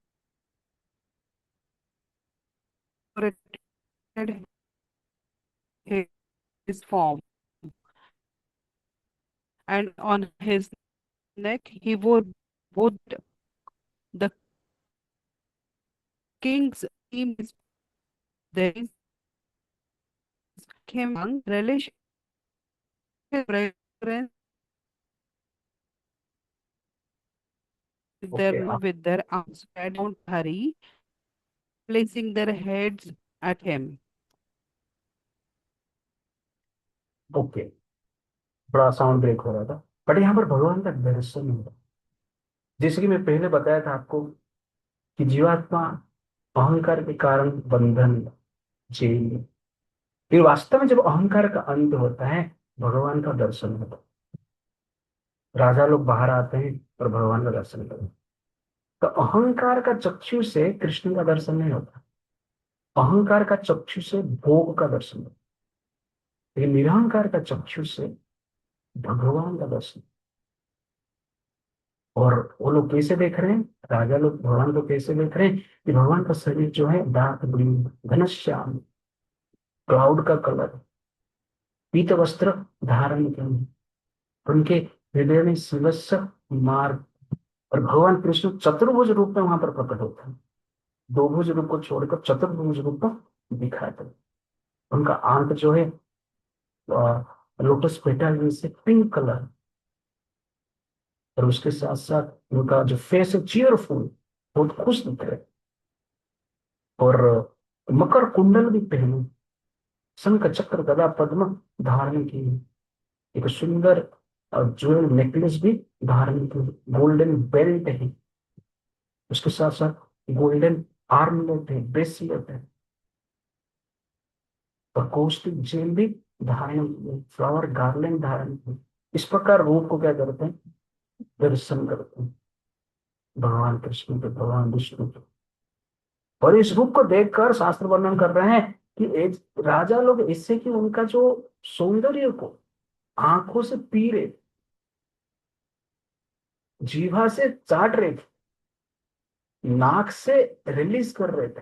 his form, and on his neck he wore both the king's name is there is came among relish reverence okay with their arms spread on Hari, placing their heads at him. Okay, थोड़ा sound break हो रहा था, but यहाँ पर भगवान का दर्शन हो रहा, जैसे कि मैं पहले बताया था आपको कि जीवात्मा अहंकार के कारण बंधन जेल में, फिर वास्तव में जब अहंकार का अंत होता है भगवान का दर्शन होता है। राजा लोग बाहर आते हैं और भगवान का दर्शन करते हैं। तो अहंकार का चक्षु से कृष्ण का दर्शन नहीं होता, अहंकार का चक्षु से भोग का दर्शन होता, लेकिन निरहंकार का चक्षु से भगवान का दर्शन। और वो लोग कैसे देख रहे हैं, राजा लोग भगवान को कैसे देख रहे हैं कि भगवान का शरीर जो है डार्क ग्रीन, घनश्याम, क्लाउड का कलर, पीत वस्त्र धारण किए हैं, उनके हृदय में शिवस्य मार्ग। और भगवान कृष्ण चतुर्भुज रूप में वहां पर प्रकट होते हैं, दो भुज रूप को छोड़कर चतुर्भुज रूप में दिखाते हैं। उनका आंत जो है लोटस पेटल से पिंक कलर, और उसके साथ साथ उनका जो फेस है चीयरफुल, बहुत खुश दिख रहे हैं। और मकर कुंडल भी पहने, शंख चक्र गदा पद्म धारण किए, एक सुंदर ज्वेल नेकलेस भी धारण किए, गोल्डन बेल्ट है, उसके साथ साथ गोल्डन आर्मलेट है, ब्रेसलेट है, और कौस्टिक जेल भी धारण किए, फ्लावर गार्लैंड धारण किए। इस प्रकार रूप को क्या करते हैं, दर्शन करते हैं भगवान कृष्ण के, भगवान विष्णु के। और इस रूप को देखकर शास्त्र वर्णन कर रहे हैं कि राजा लोग इससे कि उनका जो सौंदर्य को आंखों से पी रहे, जीवा से चाट रहे थे, नाक से रिलीज कर रहे थे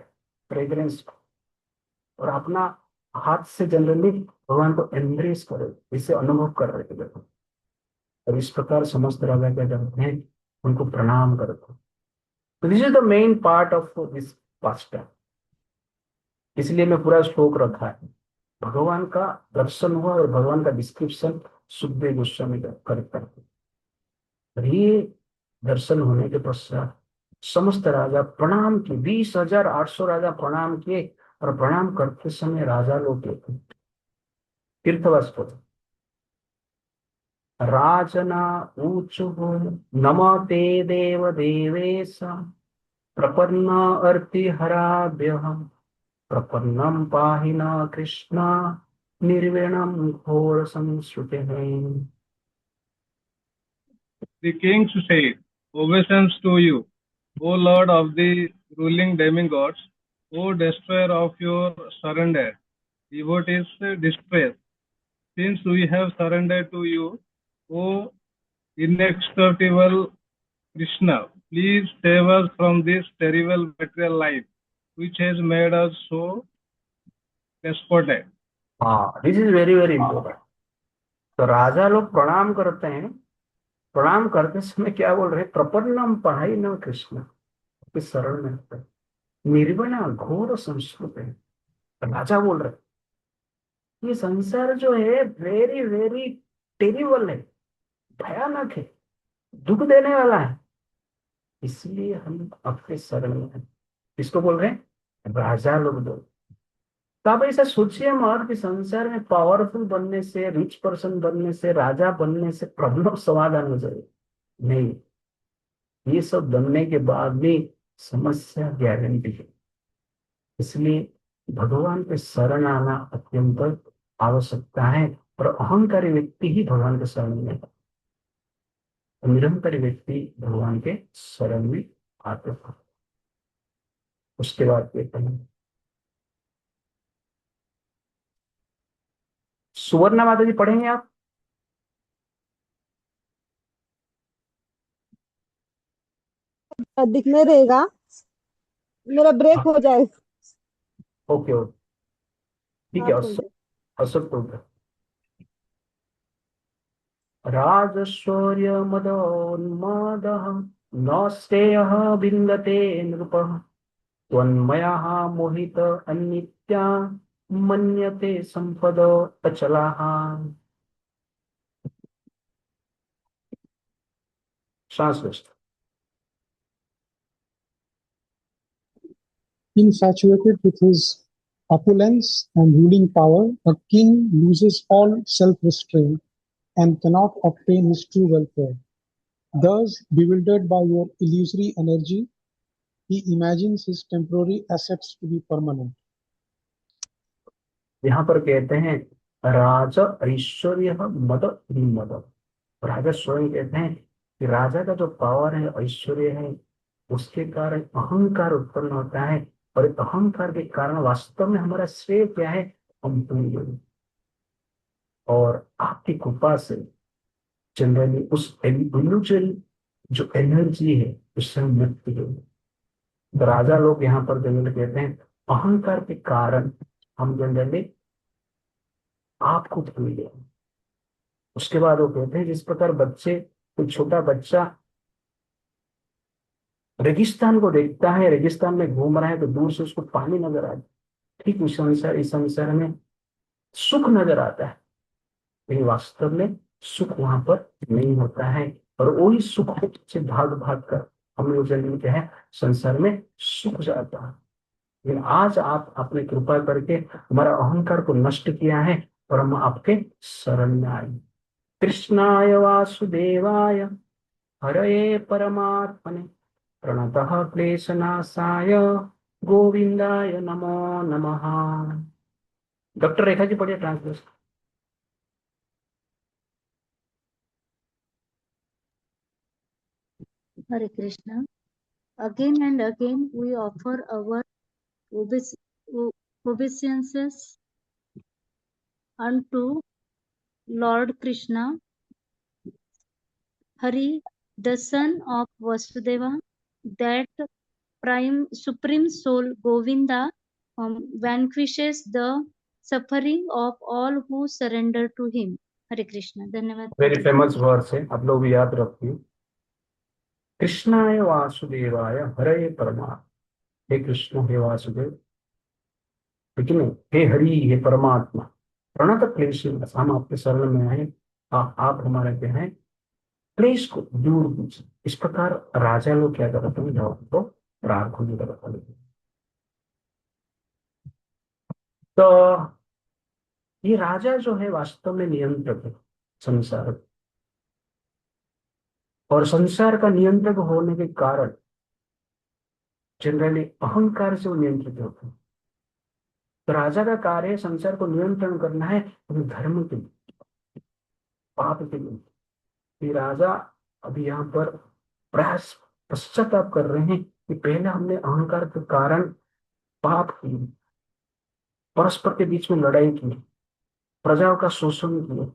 फ्रेग्रेंस को, और अपना हाथ से जनरली भगवान को एम्ब्रेस कर रहे थे, इसे अनुभव कर रहे थे। और इस प्रकार समस्त राजा क्या करते हैं, उनको प्रणाम करते हैं। तो this is the main part of this past. इसलिए मैं पूरा श्लोक रखा है, भगवान का दर्शन हुआ और भगवान का डिस्क्रिप्शन सुखदेव गोस्वामी करता है। और ये दर्शन होने के पश्चात समस्त राजा प्रणाम किए, 20,800 राजा प्रणाम किए। और प्रणाम करते समय राजा लोग कहते हैं तीर्थवास को, राजना ऊचु नमते देव देवेश प्रपन्न अर्ति हराभ्य प्रपन्नम पाहि न कृष्ण निर्विणम घोर संस्कृते। The kings said, obeisance to you, O Lord of the ruling demigods, O destroyer of your surrender, devotees distress. Since we have surrendered to you, O inexorable Krishna, please save us from this terrible material life, which has made us so despotic. हाँ, this is very very important. तो राजा लोग प्रणाम करते हैं, प्रणाम करते समय क्या बोल रहे हैं, प्रपन्नम पढ़ाई न कृष्ण के शरण में होते हैं, निर्वना घोर संस्कृत है। राजा बोल रहे ये संसार जो है वेरी वेरी टेरिबल है, भयानक है, दुख देने वाला है, इसलिए हम अपने शरण में हैं। इसको बोल रहे हैं राजा लोग बोल। तो आप ऐसा सोचिए मत कि संसार में पावरफुल बनने से, रिच पर्सन बनने से, राजा बनने से प्रॉब्लम समाधान हो जाए, नहीं। ये सब बनने के बाद भी समस्या गारंटी है। इसलिए भगवान के शरण आना अत्यंत आवश्यकता है। और अहंकारी व्यक्ति ही भगवान के शरण में है, निरंकारी व्यक्ति भगवान के शरण में आते हैं। उसके बाद कहते हैं सुवर्णा माता जी, पढ़ेंगे आप? दिखने रहेगा, मेरा ब्रेक हो जाएगा। ओके ओके, ठीक है। आप बोल दो। अशोक तो राजशौर्य मदोन्मादः न श्रेयः विन्दते नृपः त्वन्मयः मोहित अनित्या मन्यते संपद अचलाः। Sanskrit. Infatuated with his opulence and ruling power, a king loses all self-restraint and cannot obtain his true welfare. Thus, bewildered by your illusory energy, he imagines his temporary assets to be permanent. यहाँ पर कहते हैं राजा ऐश्वर्य मद मद। राजा स्वयं कहते हैं कि राजा का जो पावर है, ऐश्वर्य है, उसके कारण अहंकार उत्पन्न होता है, और अहंकार के कारण वास्तव में हमारा श्रेय क्या है, हम भूल गए। और आपकी कृपा से जनरली उस इल्यूजन जो एनर्जी है उससे हम मुक्त हो गए। तो राजा लोग यहाँ पर जनरली कहते हैं अहंकार के कारण हम जनरली आपको भूल गए। उसके बाद वो कहते हैं जिस प्रकार बच्चे, कोई छोटा बच्चा रेगिस्तान को देखता है, रेगिस्तान में घूम रहा है तो दूर से उसको पानी नजर आता है, ठीक इस संसार में सुख नजर आता है, लेकिन वास्तव में सुख वहां पर नहीं होता है। और वही सुख के पीछे भाग भाग कर हम लोग जनरली क्या है, संसार में सुख जाता है। लेकिन आज आप अपने कृपा करके हमारा अहंकार को नष्ट किया है, और हम आपके शरण में आए। कृष्णाय वासुदेवाय हरये परमात्मने प्रणतः क्लेशनाशाय गोविंदाय नमो नमः। डॉक्टर रेखा जी पढ़िए translation. Hare Krishna. Again and again we offer our obeis- o- obeisances unto Lord Krishna, Hari, the son of Vasudeva, that supreme soul Govinda vanquishes the suffering of all who surrender to him. Hare Krishna. धन्यवाद very प्रभु जी। Famous words है, आप लोग भी याद रखिए। कृष्णाय वासुदेवाय हरे परमात्मा, हे कृष्ण हे वासुदेव, लेकिन हे हरि हे परमात्मा, प्रणत क्लेश, हम आपके शरण में आए, आप हमारे क्या है, क्लेश को दूर कीजिए। इस प्रकार राजा लोग क्या करते हैं, जब तो प्रार्थना करते हैं। तो ये राजा जो है वास्तव में नियंत्रक है संसार, और संसार का नियंत्रक होने के कारण जनरली अहंकार से वो नियंत्रित होते हैं। तो राजा का कार्य संसार को नियंत्रण करना है, अपने धर्म के लिए, पाप के लिए। ये राजा अभी यहाँ पर प्रयास पश्चाताप कर रहे हैं कि पहले हमने अहंकार के कारण पाप किए, परस्पर के बीच में लड़ाई की, प्रजाओं का शोषण किया।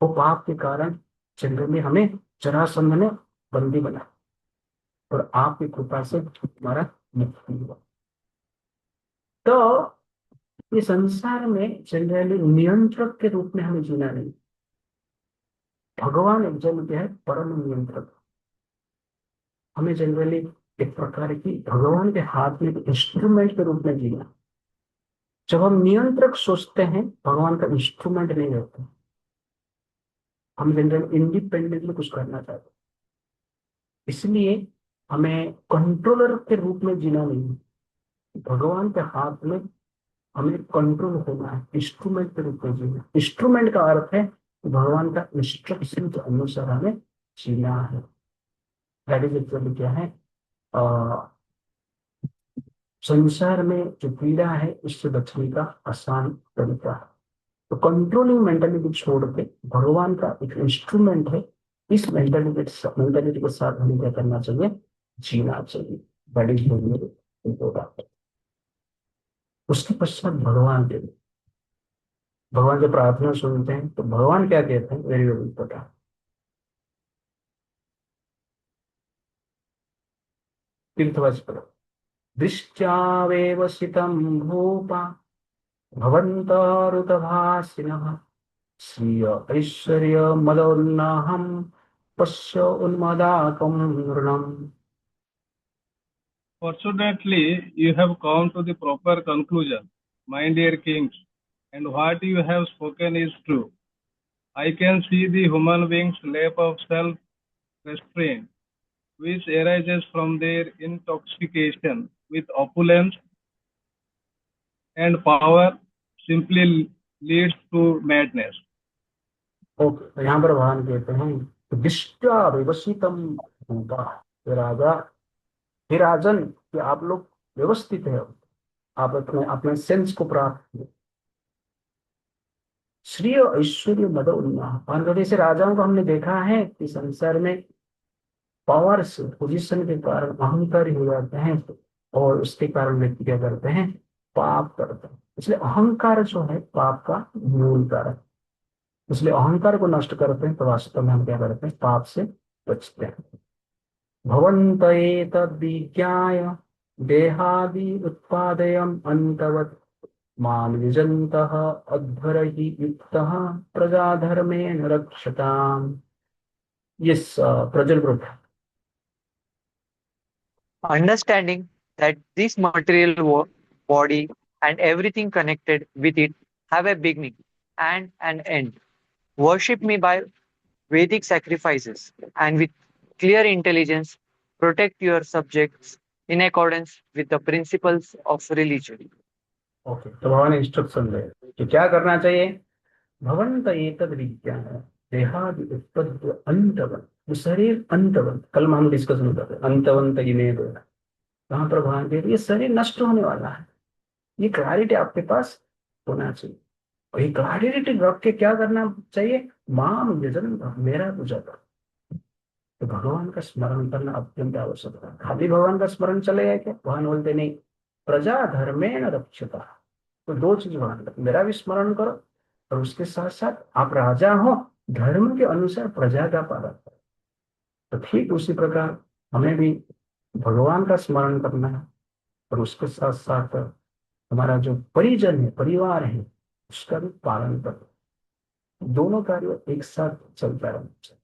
वो पाप के कारण जनरली हमें जरासंध ने बंदी बना, और आपकी कृपा से हमारा मुक्ति हुआ। तो ये संसार में जनरली नियंत्रक के रूप में हमें जीना नहीं, भगवान एक जन क्या है, परम नियंत्रक। हमें जनरली एक प्रकार की भगवान के हाथ में इंस्ट्रूमेंट के रूप में जीना। जब हम नियंत्रक सोचते हैं, भगवान का इंस्ट्रूमेंट नहीं रहता, हम जनरली इंडिपेंडेंटली कुछ करना चाहते हैं। इसलिए हमें कंट्रोलर के रूप में जीना नहीं है, भगवान के हाथ में हमें कंट्रोल होना है, इंस्ट्रूमेंट के रूप में जीना। इंस्ट्रूमेंट का अर्थ है कि भगवान का इंस्ट्रक्शन के अनुसार हमें जीना है। दैट इज एक्चुअली क्या है, संसार में जो पीड़ा है उससे बचने का आसान तरीका है। तो कंट्रोलिंग मेंटालिटी छोड़ के भगवान का एक इंस्ट्रूमेंट है, इस मेंटालिटी के साथ हमें क्या करना चाहिए, जीना चाहिए। बड़ी इम्पोर्टेंट। उसके पश्चात भगवान के लिए, भगवान जब प्रार्थना सुनते हैं तो भगवान क्या कहते हैं, वेरी वेरी इम्पोर्टेंट। तीर्थवाच पर दृष्ट्यावेव सितं भूपा भवन्तऋतभासिनः श्रिय ऐश्वर्य मदोन्नाहं पश्य उन्मदाकं नृणम्। Fortunately, you have come to the proper conclusion, my dear kings, and what you have spoken is true. I can see the human being's lack of self-restraint, which arises from their intoxication with opulence and power, simply leads to madness. Okay, तो यहाँ पर भगवान कहते हैं दृष्ट्या व्यवसितम भूपा, हे राजा, हे राजन, कि आप लोग व्यवस्थित है, आप अपने अपने सेंस को प्राप्त किए। श्री और ऐश्वर्य मद उन्नाह, और जैसे राजाओं को हमने देखा है कि संसार में पावर से, पोजीशन के कारण अहंकारी हो जाते हैं, और उसके कारण व्यक्ति क्या करते हैं, पाप करते हैं। इसलिए अहंकार जो है पाप का मूल कारण, इसलिए अहंकार को नष्ट करते हैं तो वास्तव में हम क्या करते हैं, पाप से बचते हैं। भवन्त एतद्विज्ञाय देहादि उत्पादयम् अन्तवत् मां यजन्तः अध्वरहि युक्तः प्रजाधर्मेण रक्षताम्। Yes, Prajwal group. Understanding that this material body and everything connected with it have a beginning and an end. Worship me by Vedic sacrifices and with clear intelligence protect your subjects in accordance with the principles of religion. Okay, तो भगवान instruction दे कि क्या करना चाहिए। भवन्त एतद् विज्ञान देहादि उत्पद्य अंतवंत, जो शरीर अंतवंत, कल हम डिस्कशन करते अंतवंत इमे दो, कहाँ पर भगवान कह रहे ये शरीर नष्ट होने वाला है। ये क्लैरिटी आपके पास होना चाहिए, और ये क्लैरिटी रख के क्या करना चाहिए, माम यजन, मेरा पूजा कर। तो भगवान का स्मरण करना अत्यंत आवश्यक है। खाली भगवान का स्मरण चलेगा क्या, भगवान बोलते नहीं, प्रजा धर्मेण रक्षता। तो दो चीज भगवान का, मेरा भी स्मरण करो, और उसके साथ साथ आप राजा हो, धर्म के अनुसार प्रजा का पालन करो। तो ठीक उसी प्रकार हमें भी भगवान का स्मरण करना है, और उसके साथ साथ हमारा जो परिजन है, परिवार है, उसका भी पालन करो। दोनों कार्य एक साथ चलता रहना चाहिए।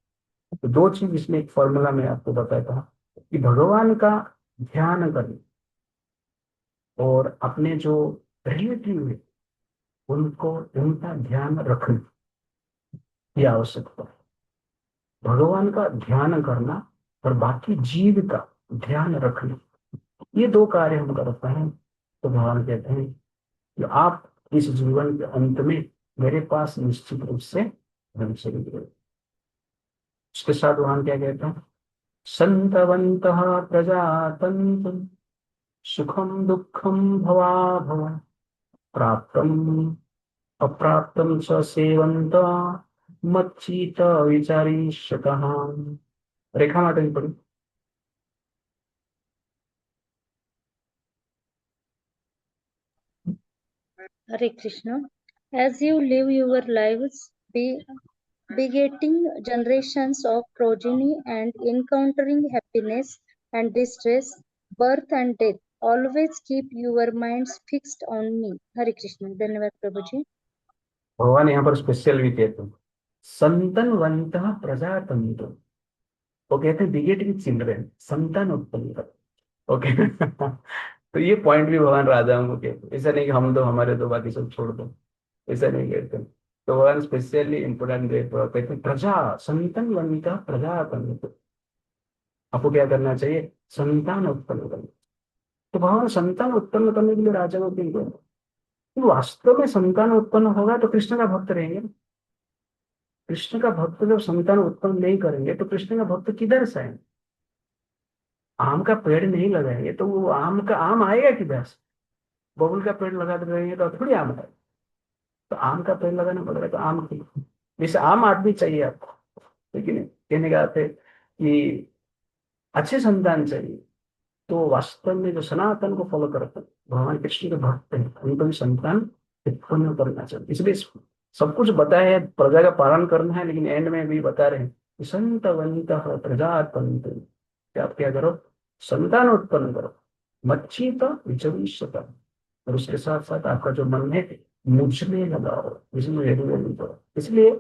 तो दो चीज इसमें एक फॉर्मूला में आपको बताता हूँ कि भगवान का ध्यान करना और अपने जो रिलेटिव है उनको, उनका ध्यान रखना, ये आवश्यकता है। भगवान का ध्यान करना और बाकी जीव का ध्यान रखना, ये दो कार्य हम करते हैं तो भगवान कहते हैं कि आप इस जीवन के अंत में मेरे पास निश्चित रूप से धन से निकले। उसके साथ भगवान क्या कहते हैं, संतवन्तः प्रजातन्तु सुखम दुखम भवा भव प्राप्तम अप्राप्तम च सेवंत मच्चित विचारीष्यतः। रेखा माता पढ़ी। Hare Krishna. As you live your lives, begetting generations of progeny and encountering happiness and distress, birth and death, always keep your minds fixed on me. Hare Krishna. धन्यवाद प्रभु जी। भगवान यहाँ पर स्पेशल भी कहते हैं, संतनवन्तः प्रजातन्तु, वो कहते हैं बिगेटिंग चिल्ड्रेन, संतान उत्पन्न कर। ओके तो ये पॉइंट भी भगवान राजाओं को कहते हैं। ऐसा नहीं कि हम तो हमारे तो बाकी सब छोड़ दो, ऐसा नहीं कहते। तो भगवान स्पेशली इंपोर्टेंट कहते हैं प्रजा, संतनवन्तः प्रजातन्तु, आपको क्या करना चाहिए, संतान उत्पन्न करना। तो भगवान संतान उत्पन्न करने के लिए राजा को क्यों कहते हैं? तो वास्तव में संतान उत्पन्न होगा तो कृष्ण का भक्त रहेंगे। कृष्ण का भक्त जब संतान उत्पन्न नहीं करेंगे तो कृष्ण का भक्त किधर से आएंगे। आम का पेड़ नहीं लगाएंगे तो वो आम आएगा किधर से। बबुल का पेड़ लगा देंगे तो थोड़ी आम आएगा। तो आम का पेड़ लगाना पड़ेगा, तो आम की जैसे आम आदमी चाहिए आपको, लेकिन कहने का अर्थ है कि अच्छे संतान चाहिए। तो वास्तव में जो सनातन को फॉलो करते हैं, भगवान कृष्ण के भक्त हैं, उनको भी संतान उत्पन्न करना चाहिए। इसलिए सब कुछ बताया है, प्रजा का पालन करना है, लेकिन एंड में भी बता रहे हैं कि संतवंत प्रजातंत, कि आप क्या करो, संतान उत्पन्न करो, मच्छी तो विचविष्यत, और उसके साथ साथ आपका जो मन है मुझ में लगाओ, इसमें वेरी करो। इसलिए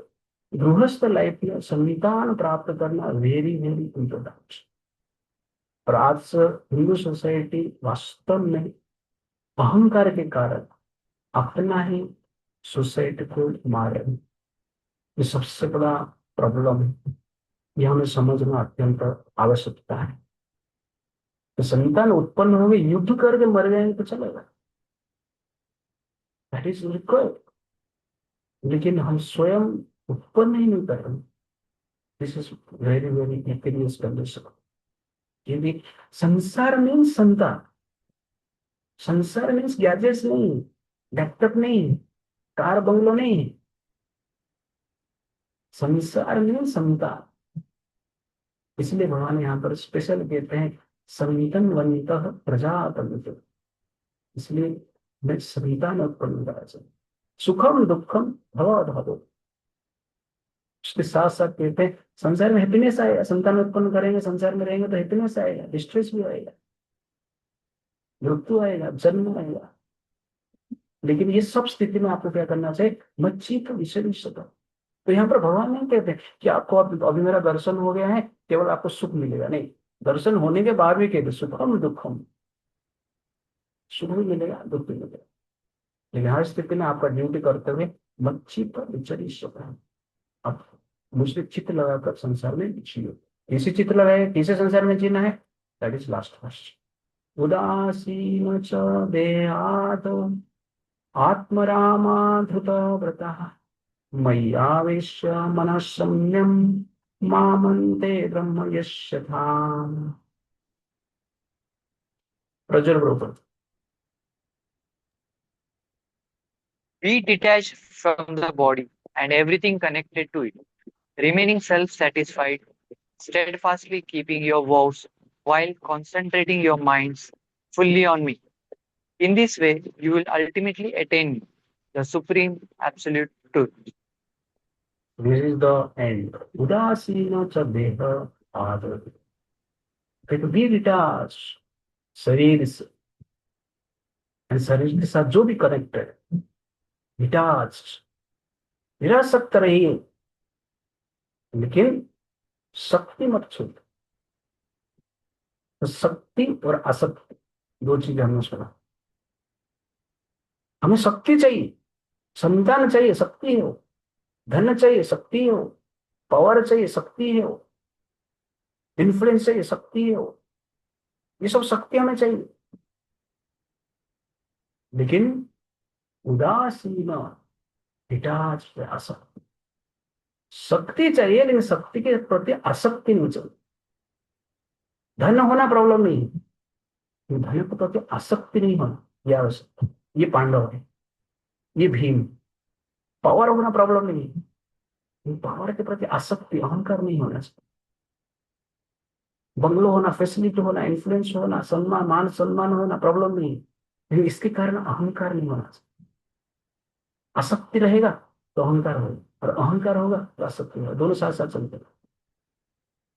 गृहस्थ लाइफ में संतान प्राप्त करना वेरी वेरी इम्पोर्टेंट। और आज हिंदू सोसाइटी वास्तव में अहंकार के कारण अपना ही सोसाइटी को मार रही है। ये सबसे बड़ा प्रॉब्लम है, ये हमें समझना अत्यंत आवश्यकता है। तो संतान उत्पन्न होंगे, युद्ध करके मर जाएंगे तो चलेगा, दैट इज रिक्वायर्ड, लेकिन हम स्वयं उत्पन्न ही नहीं कर रहे। This is very very imperious condition. क्योंकि संसार मीन्स संतान, संसार मीन्स गैजेट्स नहीं, लैपटॉप नहीं, कार बंगलो नहीं, संसार मीन्स संतान। इसलिए भगवान यहाँ पर स्पेशल कहते हैं संवितन वनित प्रजातंत्र, इसलिए मैं संहिता में उत्पन्न करा चाहिए। सुखम दुखम भव, उसके साथ साथ कहते हैं संसार में हैप्पीनेस आएगा, संतान उत्पन्न करेंगे, संसार में रहेंगे तो हैप्पीनेस आएगा, डिस्ट्रेस भी आएगा, मृत्यु आएगा, जन्म आएगा। लेकिन ये सब स्थिति में आपको क्या करना चाहिए, मच्छी तो विषय। तो यहाँ पर भगवान नहीं कहते कि आपको अभी मेरा दर्शन हो गया है केवल आपको सुख मिलेगा, नहीं, दर्शन होने के बाद भी कहते सुखम दुखम, सुख भी मिलेगा, दुख भी मिलेगा। लेकिन हर स्थिति में आपका ड्यूटी करते हुए मच्छी पर विचरी सकता, अब मुझे चित्त लगाकर संसार में जियो। किसी चित्त लगाए, किसे संसार में जीना है, दैट इज लास्ट फर्स्ट। उदासीन च देहात् आत्मरामाधृत व्रतः मय्यावेश्य मनः सम्यम मामन्ते ब्रह्म यस्यथाम। प्रज्वल बरोबर। Be detached from the body and everything connected to it, remaining self-satisfied, steadfastly keeping your vows while concentrating your minds fully on me. In this way, you will ultimately attain the supreme absolute truth. This is the end. उदासीन च देह आदर, फिर भी detached शरीर से, शरीर के साथ जो भी कनेक्टेड, डिटैच्ड, निरासक्त रहिए, लेकिन शक्ति मत छूट। तो शक्ति और आसक्ति दो चीजें हमने सुना। हमें शक्ति चाहिए, संतान चाहिए, शक्ति हो, धन चाहिए, शक्ति हो, पावर चाहिए, शक्ति हो, इन्फ्लुएंस चाहिए, शक्ति हो, ये सब शक्ति हमें चाहिए। लेकिन उदासीन, डिटैच्ड, आसक्ति, शक्ति चाहिए लेकिन शक्ति के प्रति आसक्ति नहीं चाहिए। धन होना प्रॉब्लम नहीं है, धन के प्रति आसक्ति नहीं होना यह आवश्यक। ये पांडव है, ये भीम। पावर होना प्रॉब्लम नहीं है, पावर के प्रति आसक्ति, अहंकार नहीं होना चाहिए। बंगलो होना, फैसिलिटी होना, इन्फ्लुएंस होना, सम्मान, मान सम्मान होना प्रॉब्लम नहीं है, लेकिन इसके कारण अहंकार नहीं होना चाहिए। आसक्ति रहेगा तो अहंकार होगा, और अहंकार होगा तो आसक्ति होगा, दोनों साथ साथ चलते हैं।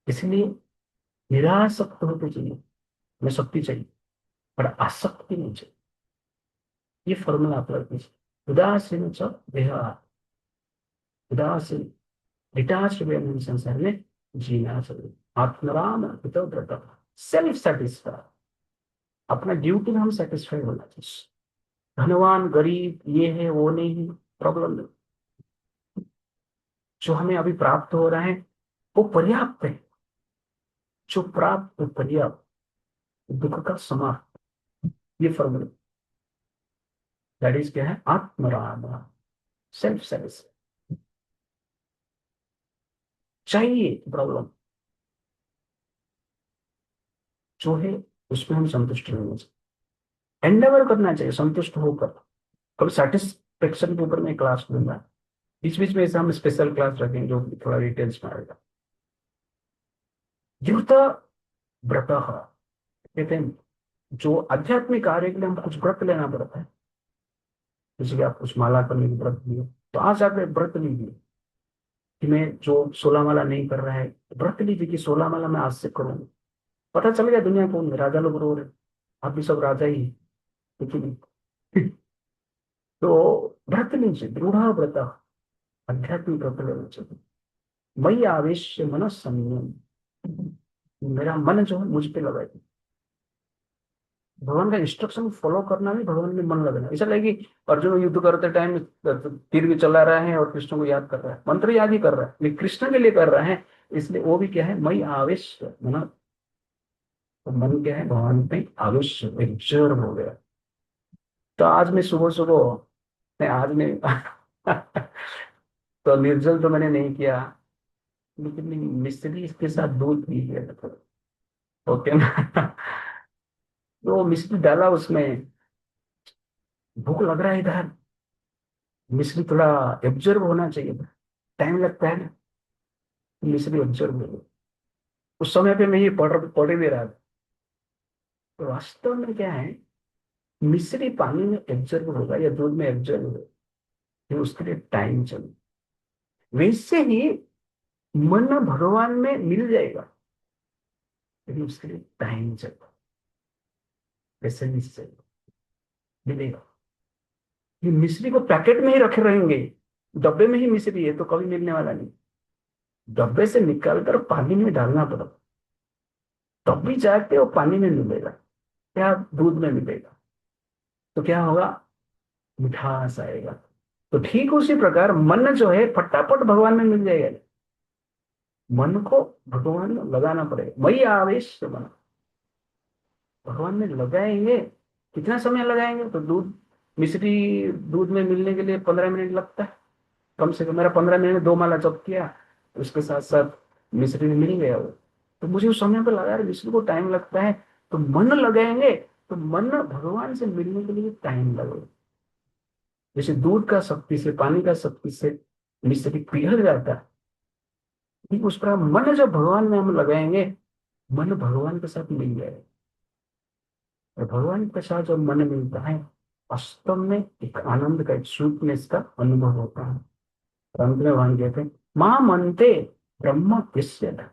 इसलिए निरासक्त होते चाहिए, हमें शक्ति चाहिए पर आसक्ति नहीं चाहिए। ये फॉर्मूला आप रखिए। उदासीन च देह, उदासीन, डिटैच्ड वे में संसार में जीना चाहिए। आत्मराम अर्पित व्रत, सेल्फ सेटिस्फाइड, अपना ड्यूटी में हम सेटिस्फाइड होना चाहिए। धनवान गरीब ये है वो नहीं है, प्रॉब्लम नहीं। जो हमें अभी प्राप्त हो रहा है वो पर्याप्त है, जो प्राप्त हो पर्याप्त, दुख का समाप्त, ये फॉर्मूला। दैट इज क्या है, आत्मराम, सेल्फ सेटिस्फाइड चाहिए। प्रॉब्लम जो है उसमें हम संतुष्ट रहना चाहिए, एंडेवर करना चाहिए संतुष्ट होकर। कभी सेटिस्फेक्शन के ऊपर मैं क्लास दूंगा, बीच बीच में ऐसा हम स्पेशल क्लास रखेंगे जो थोड़ा डिटेल्स में आएगा। युक्त व्रत कहते हैं जो आध्यात्मिक कार्य के लिए हम कुछ व्रत लेना पड़ता है, जैसे कि आप कुछ माला करने की व्रत लिए, तो आज आप व्रत लीजिए कि मैं जो 16 माला नहीं कर रहा है, व्रत लीजिए कि 16 माला मैं आज से करूंगा। पता चल गया दुनिया कौन है, राजा लोग रो रहे, आप भी सब राजा ही है। तो व्रत लीजिए, दृढ़ व्रत, आध्यात्मिक व्रत लेना चाहिए। मई आवेश मन संयम, मेरा मन जो है मुझ पे लगाए, भगवान का इंस्ट्रक्शन फॉलो करना भी भगवान में मन लगना। ऐसा लगे कि अर्जुन युद्ध करते टाइम तीर भी चला रहा है और कृष्ण को याद कर रहा है, मंत्र याद ही कर रहा है, लेकिन कृष्ण के लिए कर रहा है, इसलिए वो भी क्या है, मई आवेश मन। तो मन क्या है, भगवान पे आवेश एब्जॉर्ब हो गया। तो आज मैं सुबह सुबह, आज में तो निर्जल तो मैंने नहीं किया, लेकिन मिश्री इसके साथ दूध पी लिया था, ओके ना। तो मिश्री डाला उसमें, भूख लग रहा है इधर, मिश्री थोड़ा एब्जॉर्ब होना चाहिए, टाइम लगता है ना, मिश्री एब्जॉर्ब हो गई। उस समय पे मैं ये पढ़ ही दे रहा था। तो वास्तव में क्या है, मिश्री पानी में एब्जॉर्ब होगा या दूध में एब्जॉर्ब होगा, फिर उसके लिए टाइम चाहिए। वैसे ही मन भगवान में मिल जाएगा, लेकिन उसके लिए टाइम चाहिए, वैसे निश्चय मिलेगा। ये मिश्री को पैकेट में ही रखे रहेंगे, डब्बे में ही मिश्री है तो कभी मिलने वाला नहीं। डब्बे से निकालकर पानी में डालना पड़ेगा, तब भी जाके वो पानी में मिलेगा, क्या दूध में मिलेगा। तो क्या होगा, मिठास आएगा। तो ठीक उसी प्रकार मन जो है फटाफट भगवान में मिल जाएगा। मन को भगवान में लगाना पड़ेगा, वही आवेश से मन भगवान में लगाएंगे। कितना समय लगाएंगे, तो दूध मिश्री दूध में मिलने के लिए 15 मिनट लगता है कम से कम। मेरा 15 मिनट में 2 माला जप किया, उसके साथ साथ मिश्री में मिल गया वो। तो मुझे उस समय पर लगा रहा मिश्री को टाइम लगता है, तो मन लगाएंगे तो मन भगवान से मिलने के लिए टाइम लगेगा। जैसे दूध का शक्ति से, पानी का शक्ति से मिश्री पिघल जाता है, ठीक उस प्रकार मन जब भगवान में हम लगाएंगे, मन भगवान के साथ मिल जाएगा। और भगवान के साथ जब मन मिलता है, वास्तव में एक आनंद का, एक स्वीटनेस का अनुभव होता है। और अंत में भगवान कहते हैं मां मनते ब्रह्म विश्य,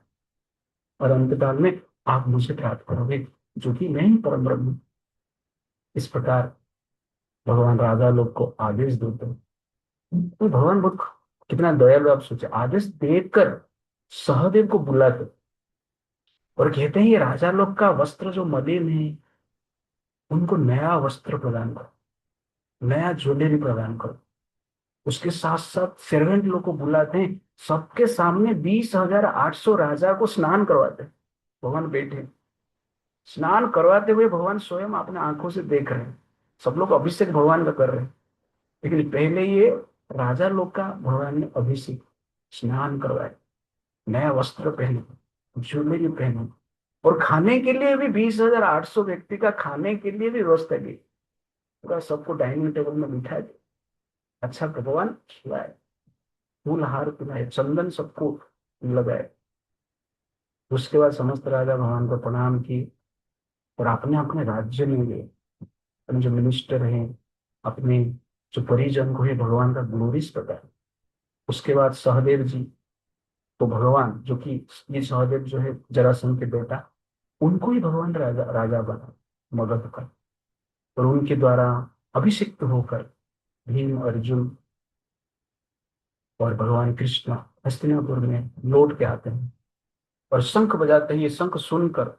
और अंतकाल में आप मुझे प्राप्त करोगे जो कि मैं ही परम ब्रह्म हूं। इस प्रकार भगवान राजा लोग को आदेश देते हैं। तो भगवान बहुत कितना दयालु, आप सोचे, आदेश देकर सहदेव को बुलाते और कहते हैं ये राजा लोग का वस्त्र जो मलिन है, उनको नया वस्त्र प्रदान करो, नया ज्वेलरी प्रदान करो। उसके साथ साथ सर्वेंट लोग को बुलाते हैं, सबके सामने 20,800 राजा को स्नान करवाते हैं। भगवान बैठे स्नान करवाते हुए भगवान स्वयं अपने आंखों से देख रहे हैं। सब लोग अभिषेक भगवान का कर रहे हैं, लेकिन पहले ये राजा लोग का भगवान ने अभिषेक, स्नान करवाए, नया वस्त्र पहने, ज्वेलरी पहने, और खाने के लिए भी 20,800 व्यक्ति का खाने के लिए भी व्यवस्था की। पूरा सबको डाइनिंग टेबल में बिठा दिया, अच्छा भगवान खिलाए, फूल हार पिलाए, चंदन सबको लगाए। उसके बाद समस्त राजा भगवान को प्रणाम किए और अपने अपने राज्य में गए। अपने जो मिनिस्टर हैं, अपने जो परिजन को है भगवान का ग्लोरीज बताया। उसके बाद सहदेव जी, तो भगवान जो कि ये सहदेव जो है जरासंध के बेटा, उनको ही भगवान राजा राजा बना मगध का। और उनके द्वारा अभिषिक्त होकर भीम अर्जुन और भगवान कृष्ण हस्तिनापुर में लौट के आते हैं। और शंख बजाते हैं, ये शंख सुनकर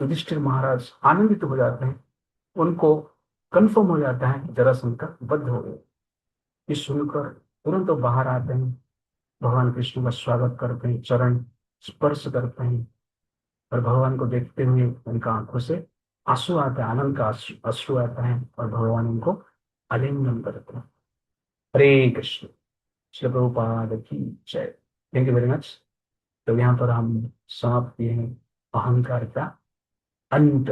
युधिष्ठिर महाराज आनंदित हो जाते हैं। उनको कंफर्म हो जाता है जरासंध का वध हो गया। ये सुनकर तुरंत वो बाहर आते हैं, भगवान कृष्ण का स्वागत करते हैं, चरण स्पर्श करते हैं, और भगवान को देखते हुए उनका आंखों से आंसू आता है, आनंद का अश्रु आता है, और भगवान उनको आलिंगन करते हैं। हरे कृष्ण। श्री प्रभुपाद की जय। Thank you very much. तो यहाँ पर हम समाप्त किए हैं अहंकार का अंत।